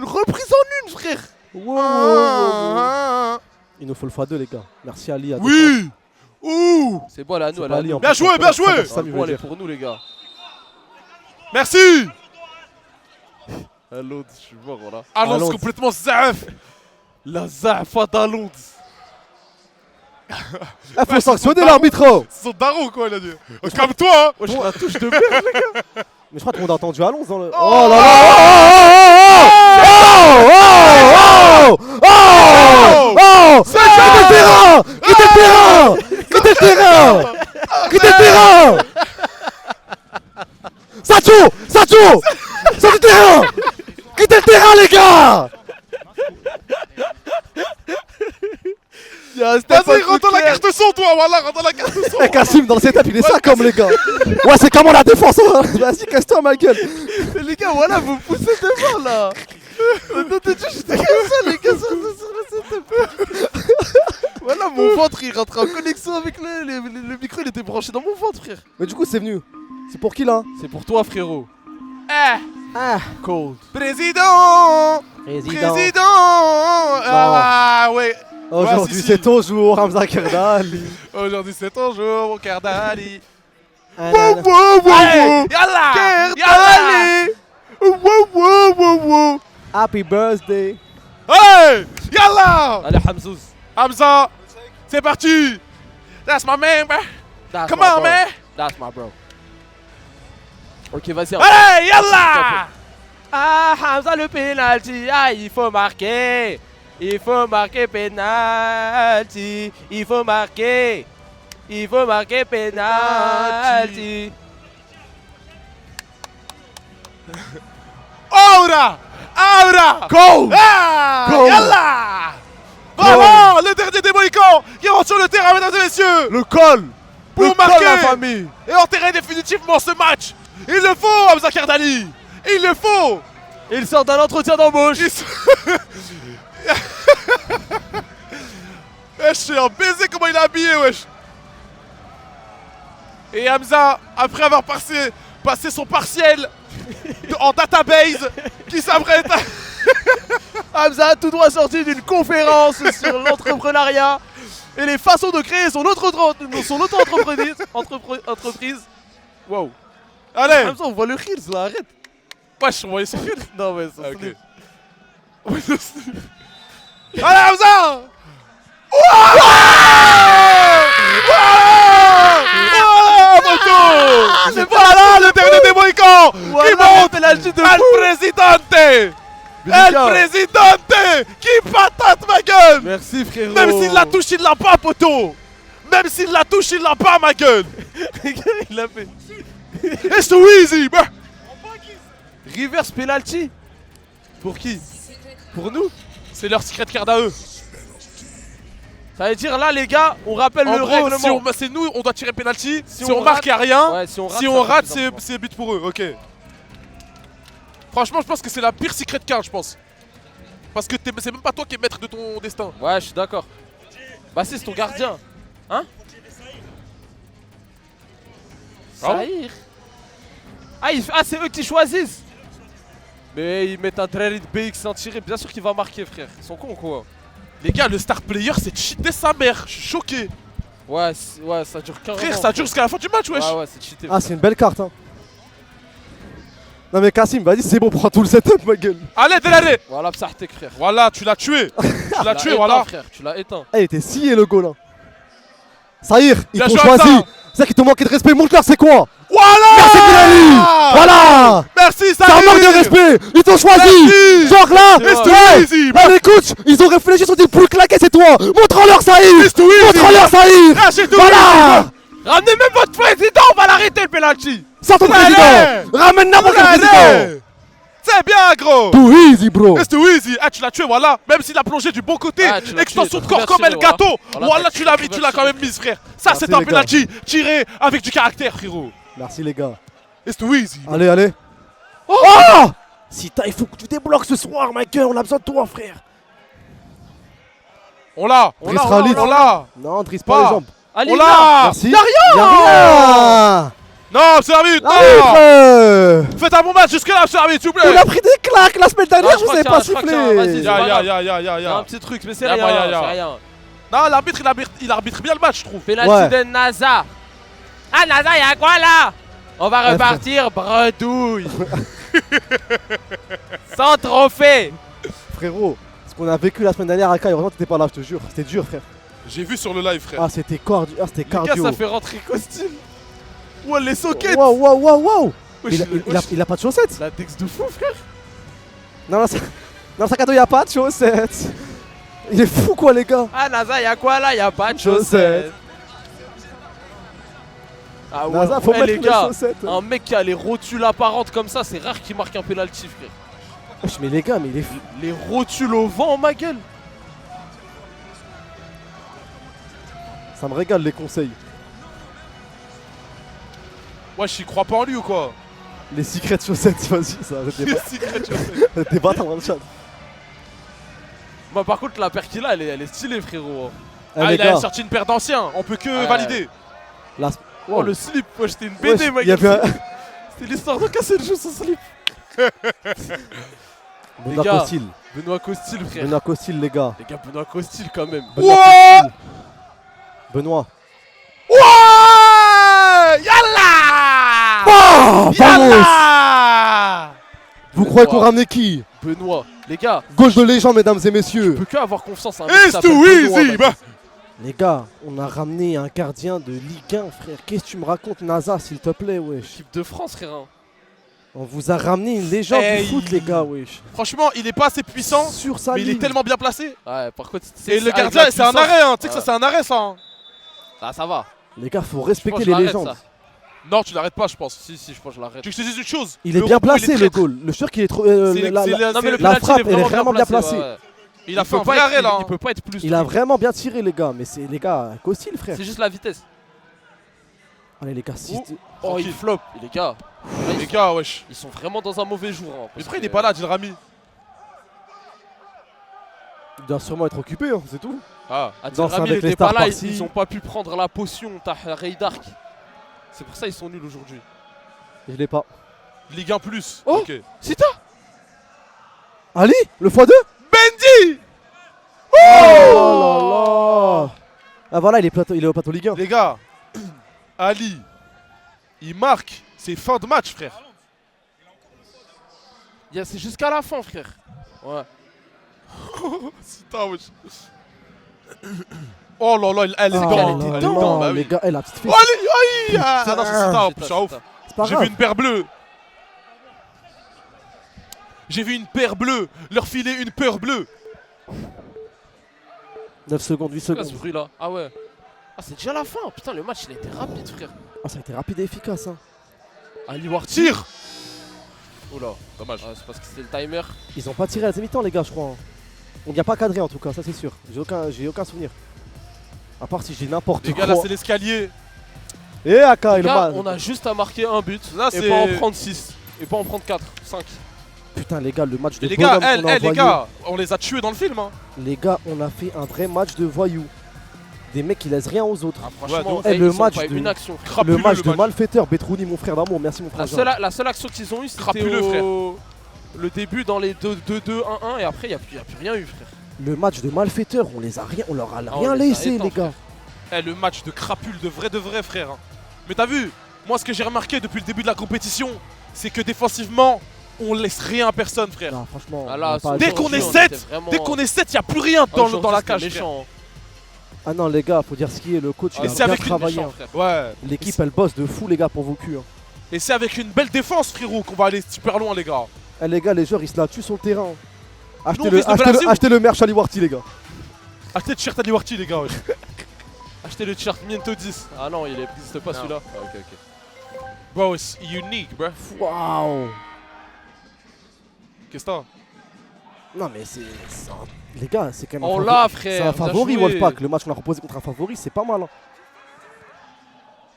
reprise en une, frère. Wow. Il nous faut le x2, les gars. Merci Ali. Oui. Ouh. C'est bon, elle est à nous, elle est pas à Ali, nous. en Bien plus. joué, bien joué. Ça, Bon, elle est pour nous, les gars. Merci. À Londres, je suis mort, voilà. Allons complètement zaf. La Zafa d'Alonde. Il faut sanctionner l'arbitre. C'est son daron, quoi, il a dit. Comme toi, hein. Moi, je fais la touche de merde, les gars. Mais je crois que tout le monde a entendu Alonso dans le. Oh là Oh, quittez le terrain. Quittez le terrain. Sacho le terrain. Quittez le terrain, les gars. Vas-y, rentre dans la carte son, toi, voilà, rentre dans la carte son. Eh, Kassim, dans le setup, il est ça comme les gars. Ouais, c'est comment la défense, hein. Vas-y, casse-toi, ma gueule. Mais les gars, voilà, vous poussez devant, là. Non, j'étais comme ça, les gars, sur le setup. Voilà, mon ventre, il rentre en connexion avec le micro, il était branché dans mon ventre, frère. Mais du coup, c'est venu. C'est pour qui, là? C'est pour toi, frérot. Cold. Président. Ah, ouais. Aujourd'hui, Ouais, si. c'est ton jour, Hamza Kerdali. Aujourd'hui, c'est ton jour, mon Kerdali. Yalla. Yalla. Happy birthday. Hey, yalla. Allez, Hamzouz. Hamza, c'est parti. That's my man, bro. That's Come my on, bro. man. That's my bro. Ok, vas-y. Allez, yalla. Ah, Hamza, le penalty. Ah, il faut marquer. Il faut marquer penalty. Il faut marquer penalty. Aura. Go. Ah, Go. yalla. Bravo, le dernier des Mohicans qui rentre sur le terrain, mesdames et messieurs. Le col. Pour marquer la famille. et enterrer définitivement ce match. Il le faut, Hamza Kerdali. Il le faut. Il sort d'un entretien d'embauche. Wesh, c'est un baiser comment il est habillé, wesh. Et Hamza, après avoir passé son partiel en database, qui s'apprête à... Hamza, tout droit sorti d'une conférence sur l'entrepreneuriat et les façons de créer son auto-entreprise. Wow. Allez. Hamza, on voit le Reels là, arrête. Wesh, on voyait son cul. Non, mais ça Ok. Allez, Hamza. c'est Voilà le dernier des Mohicans qui Voilà, monte. penalty de El fou. Presidente. El Presidente qui patate, ma gueule. Merci, frérot. Même s'il la touche, il l'a pas, poteau. Même s'il la touche, il l'a pas, ma gueule. Regarde, il l'a fait. It's too easy, bro. Reverse penalty. Pour qui? Pour nous? C'est leur secret card à eux. Ça veut dire là, les gars, on rappelle En le gros, règlement. c'est nous, on doit tirer penalty. Si on on marque, rate- il n'y a rien. Ouais, si on rate, Si ça on fait rate, plus d'un point. c'est but pour eux. Ok. Franchement, je pense que c'est la pire secret card, je pense. Parce que c'est même pas toi qui es maître de ton destin. Ouais, je suis d'accord. Bah, c'est ton gardien. Hein? Ah bon Saïr. Ah, c'est eux qui choisissent. Mais ils mettent un Drerid BX sans tirer. Bien sûr qu'il va marquer, frère. Ils sont cons, quoi. Les gars, le star player, c'est cheaté sa mère. Je suis choqué. Ouais, ouais, ça dure 15 Frère, ça dure jusqu'à la fin du match, wesh. Ouais, c'est cheaté. Ah, c'est une belle carte, hein. Non, mais Kassim, vas-y, c'est bon, prends tout le setup, ma gueule. Allez, allez. Voilà, Psartek, frère. Voilà, tu l'as tué. Tu l'as tué, éteint, voilà. frère. Tu l'as éteint. Ah, il était scié le goal, là. Saïr, ils Bien t'ont joué, choisi. Hamza. C'est ça qui te manquait de respect, montre-leur c'est quoi. Voilà. Merci Bilali. Voilà. Merci, C'est un manque de respect. Ils t'ont choisi. Merci. Genre là, It's too ouais. easy, Là, les coachs, ils ont réfléchi, ils se sont dit pour le claquer, c'est toi. Montre-leur Saïr. It's too easy. Montre-leur Saïr. Ah, c'est too Voilà. Ramenez même votre président, on va l'arrêter le penalty. Sors ton président. Ramène n'importe quel président. C'est bien, gros. Too easy, bro. C'est too easy. Ah, tu l'as tué, voilà. Même s'il a plongé du bon côté. Extension de corps comme El Gato. Voilà, tu l'as mis, tu l'as quand même mise, frère. Ça, c'est un penalty tiré avec du caractère, frérot. Merci, les gars. C'est too easy. Allez, allez. Oh, Sita, il faut que tu débloques ce soir, Michael. On a besoin de toi, frère. On l'a. On l'a. Non, Driss pas les jambes. Allez, on l'a. Merci. Y'a rien. Non, c'est l'arbitre. Non. Faites un bon match jusque-là, c'est l'arbitre, s'il vous plaît. On a pris des claques la semaine dernière, je vous ai pas sifflé. Y'a un petit truc, mais c'est rien. Non, l'arbitre, il arbitre bien le match, je trouve. Penalty de Naza. Ah, Naza, y'a quoi là? On va repartir bredouille. Sans trophée. Frérot, ce qu'on a vécu la semaine dernière à Kai, heureusement t'étais pas là, je te jure. C'était dur, frère. J'ai vu sur le live, frère. Ah, c'était cardio. Les gars, ça fait rentrer costume. Ouais, les sockets. Wow. Il a pas de chaussettes. La Dex de fou, frère. Non, dans le sac à dos, il a pas de chaussettes. Il est fou, quoi, les gars. Ah, Naza, y'a quoi là? Y'a pas de chaussettes. Ah ouais, Naza, faut mettre les gars, chaussettes. Un mec qui a les rotules apparentes comme ça, c'est rare qu'il marque un penalty, frère. Wesh, mais les gars, mais il est fou. Les rotules au vent, ma gueule. Ça me régale les conseils. Ouais, j'y crois pas en lui ou quoi? Les secrets chaussettes, vas-y, ça arrête Les secrets chaussettes. des bâtards dans le chat. Bah, par contre, la paire qu'il a, elle est stylée, frérot. Ah, il a sorti une paire d'anciens, on peut que valider. Oh, le slip, ouais, j'étais une BD, ma gueule. C'était l'histoire de casser le jeu sans slip. Benoît Costil. Benoît Costil, frère. Benoît Costil, les gars. Les gars, Benoît Costil quand même. Benoît. Ouais, yalla. Oh, yalla. Vous croyez qu'on ramenait qui? Benoît. Les gars. Gauche de légende, mesdames et messieurs. Je peux que avoir confiance en un mec qui s'appelle Benoît. Les gars, on a ramené un gardien de Ligue 1, frère. Qu'est-ce que tu me racontes, NASA, s'il te plaît, wesh? Équipe de France, frère. On vous a ramené une légende du foot, les gars, wesh. Franchement, il est pas assez puissant, sur sa mais il est tellement bien placé. Ouais, par contre, et le gardien, c'est un arrêt, hein. Tu sais que ça, c'est un arrêt, ça. Hein. Ah, ça va. Les gars, faut respecter les légendes. Ça. Non, tu l'arrêtes pas, je pense. Si, je pense que je l'arrête. Tu veux que je te dise une chose? Il est bien placé, le goal. Le sûr qu'il est trop. La frappe, elle est vraiment bien placée. Il a fait un vrai arrêt là. Il peut pas être plus. Il a vraiment bien tiré, les gars. Mais c'est les gars, Costil, frère. C'est juste la vitesse. Allez, les gars, oh, il flop. Les gars. Les gars, wesh. Ils sont vraiment dans un mauvais jour. Hein, mais après, il est pas là, Dil Rami. Il doit sûrement être occupé, hein, c'est tout. Ah, Dil Rami, il était pas là. Ils ont pas pu prendre la potion Tahray Dark. C'est pour ça qu'ils sont nuls aujourd'hui. Je l'ai pas. Ligue 1 plus. Oh, ok. Sita. Ali, le x2. Bendy. Oh là là. Ah voilà, il est au plateau Ligue 1. Les gars, Ali, il marque, c'est fin de match, frère. C'est jusqu'à la fin, frère. Ouais. Oh là là, elle est dedans. Bah les gars, elle a la petite fille. Oh, allez, ça, non, c'est ça, en plus, ouf. J'ai vu une paire bleue. J'ai vu une paire bleue. Leur filer une peur bleue. 9 secondes, 8 secondes. C'est ce bruit là. Ah ouais. Ah, c'est déjà la fin. Putain, le match il a été rapide, frère. Ah, ça a été rapide et efficace. Hein. Ali War tire. Oula, dommage. C'est parce que c'était le timer. Ils ont pas tiré à la mi-temps, les gars, je crois. Hein. On vient pas cadrer en tout cas, ça c'est sûr. J'ai aucun souvenir. À part si j'ai n'importe quoi. Les gars, là c'est l'escalier. Et Aka, il gars, on a juste à marquer un but là, et pas en prendre 6. Et pas en prendre 4, 5. Putain, les gars, le match de les gars, les gars, on les a tués dans le film. Hein. Les gars, on a fait un vrai match de voyous. Des mecs qui laissent rien aux autres. Ah, franchement, le match de, une action. Le match de malfaiteur, Betrouni, mon frère d'amour, merci mon frère. La seule action qu'ils ont eu, c'était le début dans les 2-2-1-1 et après, il n'y a plus rien eu, frère. Le match de malfaiteur, on leur a rien laissé, les gars. Le match de crapule, de vrai, frère. Mais t'as vu, moi, ce que j'ai remarqué depuis le début de la compétition, c'est que défensivement, on laisse rien à personne, frère. Non, franchement, dès qu'on est 7, il n'y a plus rien dans la cage, frère. Ah non, les gars, faut dire ce qui est, le coach il a bien travaillé. Ouais. L'équipe elle bosse de fou, les gars, pour vos culs. Hein. Et c'est avec une belle défense, frérot, qu'on va aller super loin, les gars. Les gars, les joueurs ils se la tuent sur le terrain. Achetez le merch Ali Warty, les gars. Achetez le shirt Ali Warty, les gars. Achetez le t-shirt Miento 10. Ah non, il n'existe pas celui-là. Ah, ok, ok. Bro, it's unique, bro. Waouh. Qu'est-ce que t'as? Non mais c'est... Les gars, c'est quand même Oh un là, favori. frère, C'est un bien favori, joué. Wolfpack. Le match qu'on a proposé contre un favori, c'est pas mal. Hein.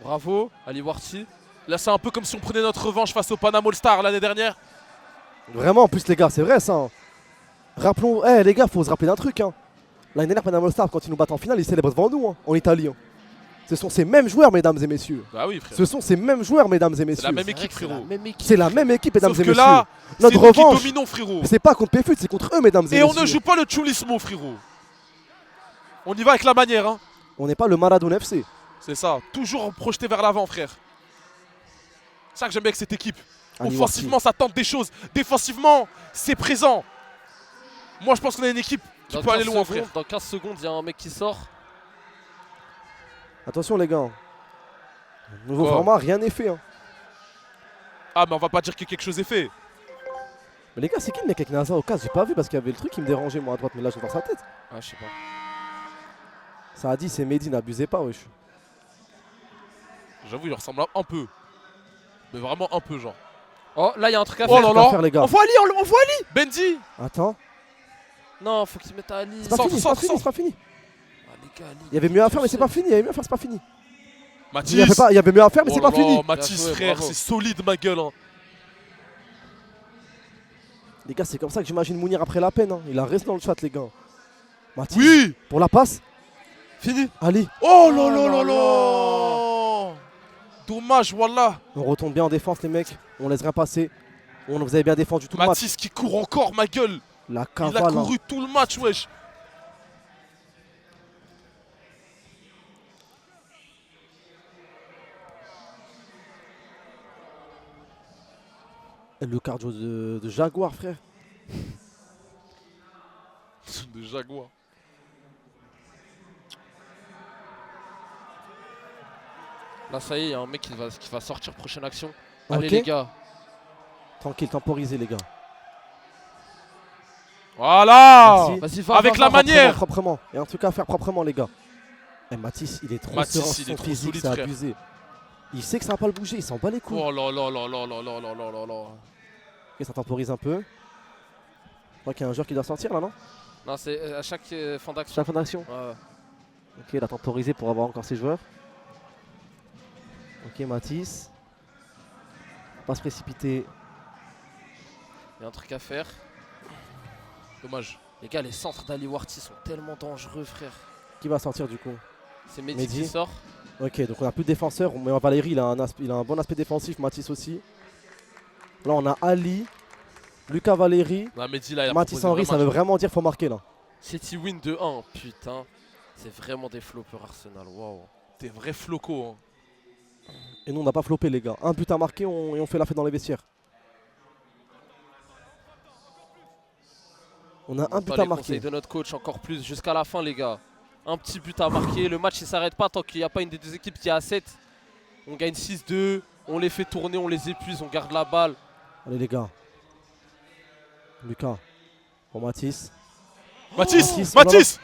Bravo, Ali Warti. Là, c'est un peu comme si on prenait notre revanche face au Panama All-Star l'année dernière. Vraiment, en plus les gars, c'est vrai ça. Hein. Rappelons... Eh les gars, faut se rappeler d'un truc. Hein. L'année dernière, Panama All-Star, quand ils nous battent en finale, ils célèbrent devant nous, hein, en Italie. Hein. Ce sont ces mêmes joueurs, mesdames et messieurs. Bah oui, frère. Ce sont ces mêmes joueurs, mesdames et C'est messieurs. la même équipe, frérot. C'est la même équipe, mesdames Sauf et que messieurs. là, Notre c'est nous qui revanche, dominons, frérot. c'est pas contre Péfut, c'est contre eux, mesdames et Et messieurs. on ne joue pas le chulismo, frérot. On y va avec la manière, hein. On n'est pas le Maradona FC. C'est ça, toujours projeté vers l'avant, frère. C'est ça que j'aime bien avec cette équipe. Ali Offensivement, ça tente des choses. Défensivement, c'est présent. Moi, je pense qu'on a une équipe qui peut aller loin, frère. Dans 15 secondes, il y a un mec qui sort. Attention les gars. Nouveau Oh. format, rien n'est fait. Hein. Ah, mais on va pas dire que quelque chose est fait. Mais les gars, c'est qui le mec avec Nazar au casque? J'ai pas vu parce qu'il y avait le truc qui me dérangeait moi à droite, mais là je vois sa tête. Ah, je sais pas. Ça a dit c'est Mehdi, n'abusez pas, wesh. J'avoue, il ressemble un peu. Mais vraiment un peu, genre. Oh, là, il y a un truc à Oh faire. là là. Faire, les gars. On voit Ali, on voit Ali. Bendy. Attends, Non, faut qu'il mette Ali. c'est pas Centre, fini, c'est centre, pas fini, centre. c'est pas fini. Ah, les gars, Ali. Il y avait mieux à faire, mais c'est pas fini. Il y avait mieux à faire, c'est pas fini. Mathis. Il y avait mieux à faire, mais Oh c'est là pas là, fini. Mathis, Bien joué, frère, bravo. c'est solide, ma gueule. Hein. Les gars, c'est comme ça que j'imagine Mounir après la peine. Hein. Il a resté dans le chat, les gars. Mathis, Oui. pour la passe. Fini. Ali, Oh là là là là. Dommage, wallah. on retourne bien en défense, les mecs. On laisse rien passer. Vous avez bien défendu tout le match. Mathis qui court encore, ma gueule. La Il cavale. a hein. couru tout le match, wesh. Et le cardio de Jaguar, frère. De Jaguar. Là, ça y est, il y a un mec qui va sortir prochaine action. Ok. Allez, les gars. Tranquille, temporisez, les gars. Voilà. Merci. Vas-y, va. Avec va, la va. manière. Proprement. Il y a un truc à faire proprement, les gars. Et Mathis, il est trop Mathis, serein sur il est son trop physique, solide, c'est frère. abusé. Il sait que ça va pas le bouger, il s'en bat les couilles. Oh là là là là là là là là là là. Ok, ça temporise un peu. Je crois qu'il y a un joueur qui doit sortir là, non? Non, c'est à chaque fin d'action. Chaque fin d'action. Ouais, ouais. Ok, il a temporisé pour avoir encore ses joueurs. Ok, Mathis. Pas se précipiter. Il y a un truc à faire. Dommage. Les gars, les centres d'Ali Warti sont tellement dangereux, frère. Qui va sortir du coup? C'est Mehdi Mehdi. qui sort. Ok, donc on a plus de défenseurs. Mais Valérie, il a un bon aspect défensif. Mathis aussi. Là, on a Ali, Lucas Valérie. Non, Mehdi, là, il a Mathis proposé Henry, ça veut vraiment dire faut marquer là. City win de 1. Putain. C'est vraiment des floppers Arsenal. Waouh. T'es vrai floco. Hein. Et nous, on n'a pas floppé, les gars. Un but à marquer et on fait la fête dans les vestiaires. On a un but à les marquer. conseils de notre coach encore plus jusqu'à la fin, les gars. Un petit but à marquer. Le match, il s'arrête pas tant qu'il n'y a pas une des deux équipes qui est à 7. On gagne 6-2. On les fait tourner, on les épuise, on garde la balle. Allez, les gars. Lucas. Pour Mathis. Mathis. Oh, Mathis.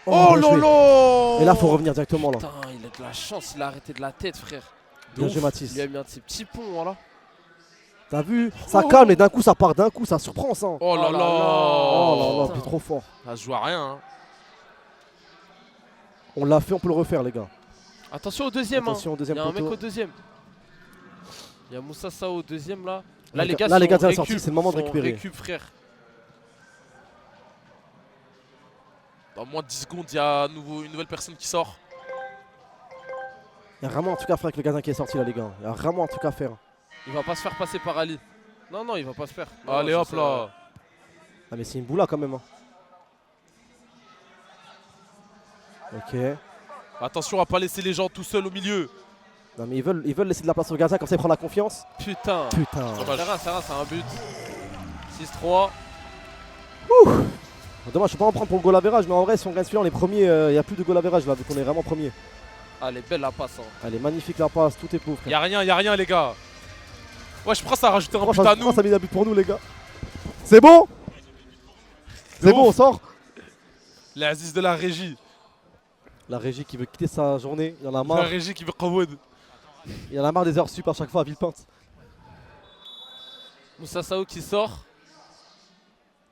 Oh bien là joué. là. Et là, faut revenir directement là. Putain, il a de la chance, il a arrêté de la tête, frère. Bien De joué, ouf. Mathis. Il lui a mis un de ses petits ponts, voilà. T'as vu? Ça calme et d'un coup, ça part d'un coup, ça surprend ça. Oh là là. Oh là là, Putain. puis trop fort. Ça se joue à rien. Hein. On l'a fait, on peut le refaire, les gars. Attention au deuxième. Attention au deuxième Il y a un mec poteau. au deuxième. Il y a Moussa Sao au deuxième là. Là, les gars, là, les sont gardiens récup, sortis, c'est le moment de sont récupérer. récup, frère. Dans moins de 10 secondes, il y a une nouvelle personne qui sort. Il y a vraiment un truc à faire avec le gardien qui est sorti là, les gars. Il y a vraiment un truc à faire. Il va pas se faire passer par Ali. Non, non, il va pas se faire. Non, Allez non, hop ça, là. Ah, mais c'est une boula quand même. Hein. Ok. Attention à pas laisser les gens tout seuls au milieu. Non, mais ils veulent laisser de la place au gardien, comme ça il prend la confiance. Putain. Putain. Dommage. C'est un but. 6-3. Dommage, je peux pas en prendre pour le goal average, mais en vrai, si on gagne celui-là, on est premier. Il n'y a plus de goal average là, vu qu'on est vraiment premier. Ah, elle est belle la passe. Hein. Elle est magnifique la passe, tout est beau, frère. Y a rien les gars. Ouais, je pense que ça a rajouté un Comment but ça, à nous. comment ça a mis un but pour nous, les gars? C'est bon? C'est bon, on sort? L'Aziz de la régie. La régie qui veut quitter sa journée, il en a La marre. régie qui veut Kawood. Il en a marre des heures sup à chaque fois à Villepinte. Moussa Sao qui sort.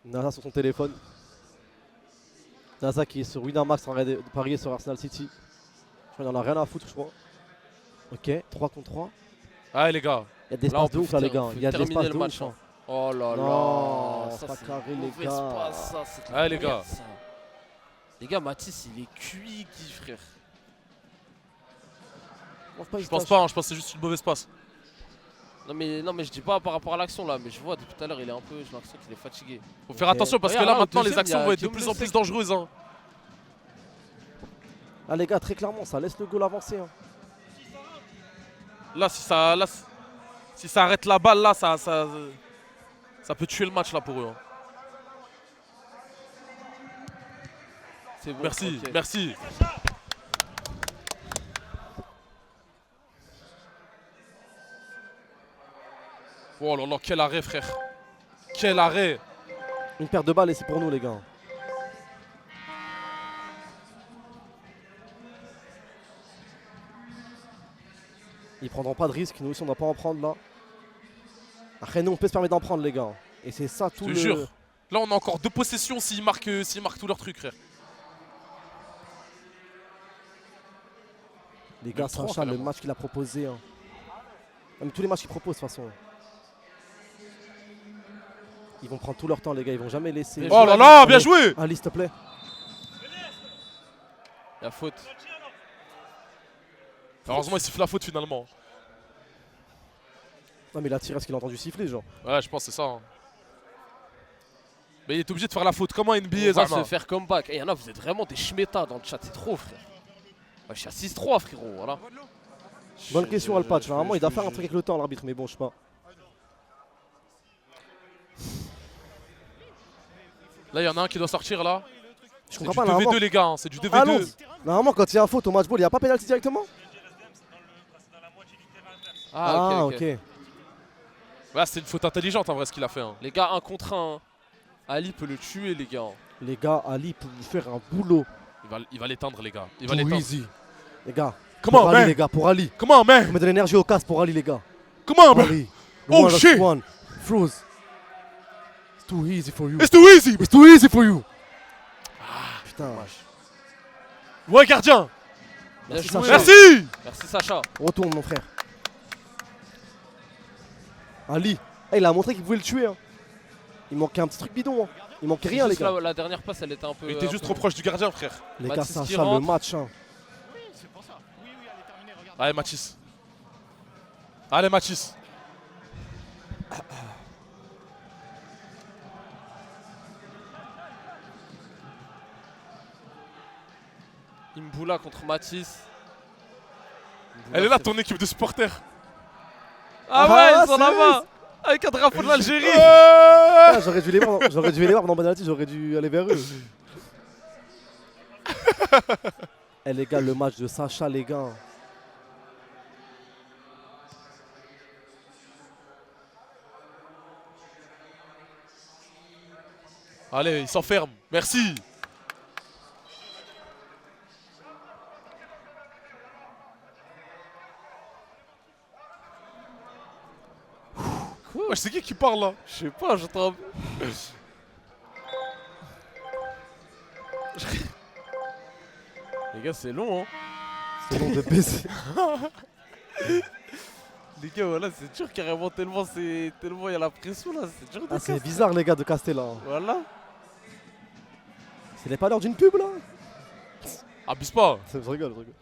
Nasa sur son téléphone. Nasa qui est sur Winamax en train de parier sur Arsenal City. Je crois qu'il en a rien à foutre, je crois. Ok, 3 contre 3. Allez les gars. Il y a de l'espace de ouf là, les gars. Il y a de l'espace de ouf. Hein. Oh là Non, là. c'est pas c'est carré, un les mauvais gars. espace, ça, c'est de la Allez, les merde, gars. ça. Les gars, Matisse, il est cuit, Guy, frère. Je pense pas, hein, je pense que c'est juste une mauvaise passe. Non mais je dis pas par rapport à l'action là, mais je vois depuis tout à l'heure il est un peu, j'ai l'impression qu'il est fatigué. Faut faire attention parce que Regarde, là maintenant les deuxième, actions il y a vont être de Guillaume plus Le en plus Sec. dangereuses. Hein. Ah les gars, très clairement, ça laisse le goal avancer. Hein. Là si ça arrête la balle là, ça peut tuer le match là pour eux. Hein. C'est bon, Merci, ok. merci. Oh là là, quel arrêt frère. Quel arrêt. Une paire de balles et c'est pour nous les gars. Ils prendront pas de risque, nous aussi on doit pas en prendre là. Après nous on peut se permettre d'en prendre les gars. Et c'est ça tout Je le... te jure. Là on a encore 2 possessions s'ils marquent tous leurs trucs frère. Les gars, Même trois, Sacha, le carrément. match qu'il a proposé. Hein. Même tous les matchs qu'il propose de toute façon. Ils vont prendre tout leur temps les gars, ils vont jamais laisser. Oh là là, bien joué. Ali s'il te plaît. La faute. Heureusement il siffle la faute finalement. Non mais il a tiré parce qu'il a entendu siffler genre. Ouais je pense que c'est ça. Hein. Mais il est obligé de faire la faute. Comment NBA On va Zama se faire comeback. Et y'en a, vous êtes vraiment des schmettas dans le chat, c'est trop frère. Ouais, je suis à 6-3 frérot, voilà. Bonne question Alpatch, normalement il doit faire un truc avec le temps l'arbitre mais bon je sais pas. Là il y en a un qui doit sortir là. Je C'est du comprends pas 2v2 les gars, hein, c'est du 2v2. Ah non, normalement quand il y a un faute au match ball, il n'y a pas pénalty directement. Ah, ok. Ouais, c'est une faute intelligente en vrai ce qu'il a fait. Hein. Les gars, 1 contre 1. Ali peut le tuer les gars. Les gars, Ali peut vous faire un boulot. Il va l'éteindre les gars. Il va Too l'éteindre. easy. Les gars. Comment pour Ali man? les gars, pour Ali. Comment man? On met de l'énergie au casse pour Ali les gars. Comment Pour man? Ali. Oh shit! Froze. It's too easy for you. It's too easy! It's too easy for you. Putain. Ouais gardien! Merci Bien joué. Sacha. Merci! Merci Sacha. Retourne mon frère. Ali. Eh, il a montré qu'il pouvait le tuer. Hein. Il manquait un petit truc bidon. Hein. Il manquait rien les Juste gars. la dernière passe, elle était un peu. Il était juste trop proche du gardien frère. Les gars, Mathis qui Sacha, le rentre. match. Hein. Allez Mathis. Allez Mathis. Imboula contre Matisse. Elle est là ton équipe de supporters. Ah ouais, ils sont là-bas. Avec un drapeau de l'Algérie. Ah, j'aurais dû les voir, j'aurais dû les voir pendant penalty, j'aurais dû aller vers eux. Eh les gars, le match de Sacha les gars. Allez, il s'enferme. Merci. Quoi? Ouais, c'est qui parle là? Je sais pas, j'entends. Les gars, c'est long, hein. C'est long de baiser. Les gars, voilà, c'est dur carrément, tellement il y a la pression là, c'est dur de Ah, c'est casser. bizarre les gars de Castella. Voilà. C'est pas l'heure d'une pub là. Abuse pas. Je rigole, je rigole.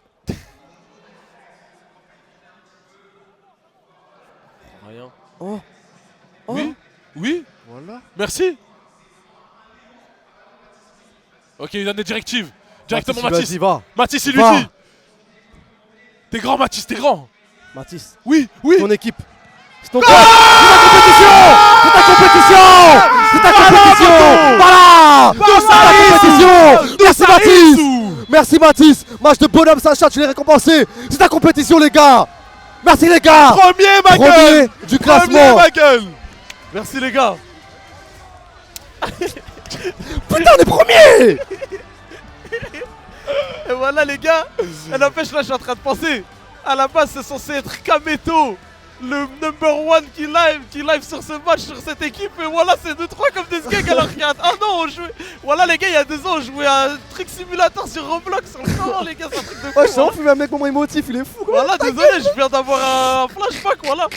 Rien. Oh. Oh. Oui. Oui. Voilà. Merci. Ok, il donne des directives. Directement Mathis, Mathis. il lui a dit, va. Mathis, il lui Va. dit. T'es grand Mathis, t'es grand. Mathis. Oui, oui. Ton équipe. C'est ton club. C'est ta compétition. C'est ta compétition. Voilà. C'est ta compétition. Merci Mathis. Merci Mathis. Match de bonhomme Sacha, tu l'as récompensé. C'est ta compétition les gars. Merci les gars. Premier ma gueule. Premier du classement. Premier ma gueule. Merci les gars. Putain, on est premier. Et voilà les gars. Et n'empêche là je suis en train de penser. À la base c'est censé être Kameto, le number one qui live sur ce match, sur cette équipe. Et voilà c'est 2-3 comme des skags alors qu'il y a un an on jouait. Voilà les gars il y a 2 ans on jouait à un truc simulateur sur Roblox sur le temps les gars, c'est un truc de fou. Ouais, je sens un mec moment émotif, il est fou quoi. Voilà désolé je viens d'avoir un flashback voilà.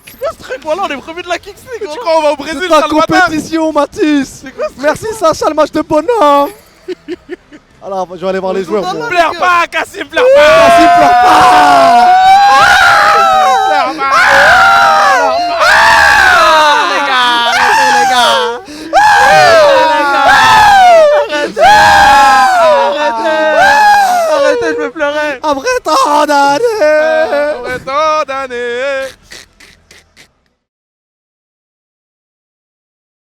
C'est quoi ce truc? Voilà on est premier de la Kings League. Tu crois on va au Brésil C'est ta Salvador? compétition Mathis. C'est quoi ce truc? Merci Sacha, le match de bonhomme. Alors je vais aller voir les joueurs. moi. Pleure pas, Cassim, pleure pas. Merci, pleure pas. Pleure pas. Les gars. Arrêtez, je vais pleurer. Après tant d'années.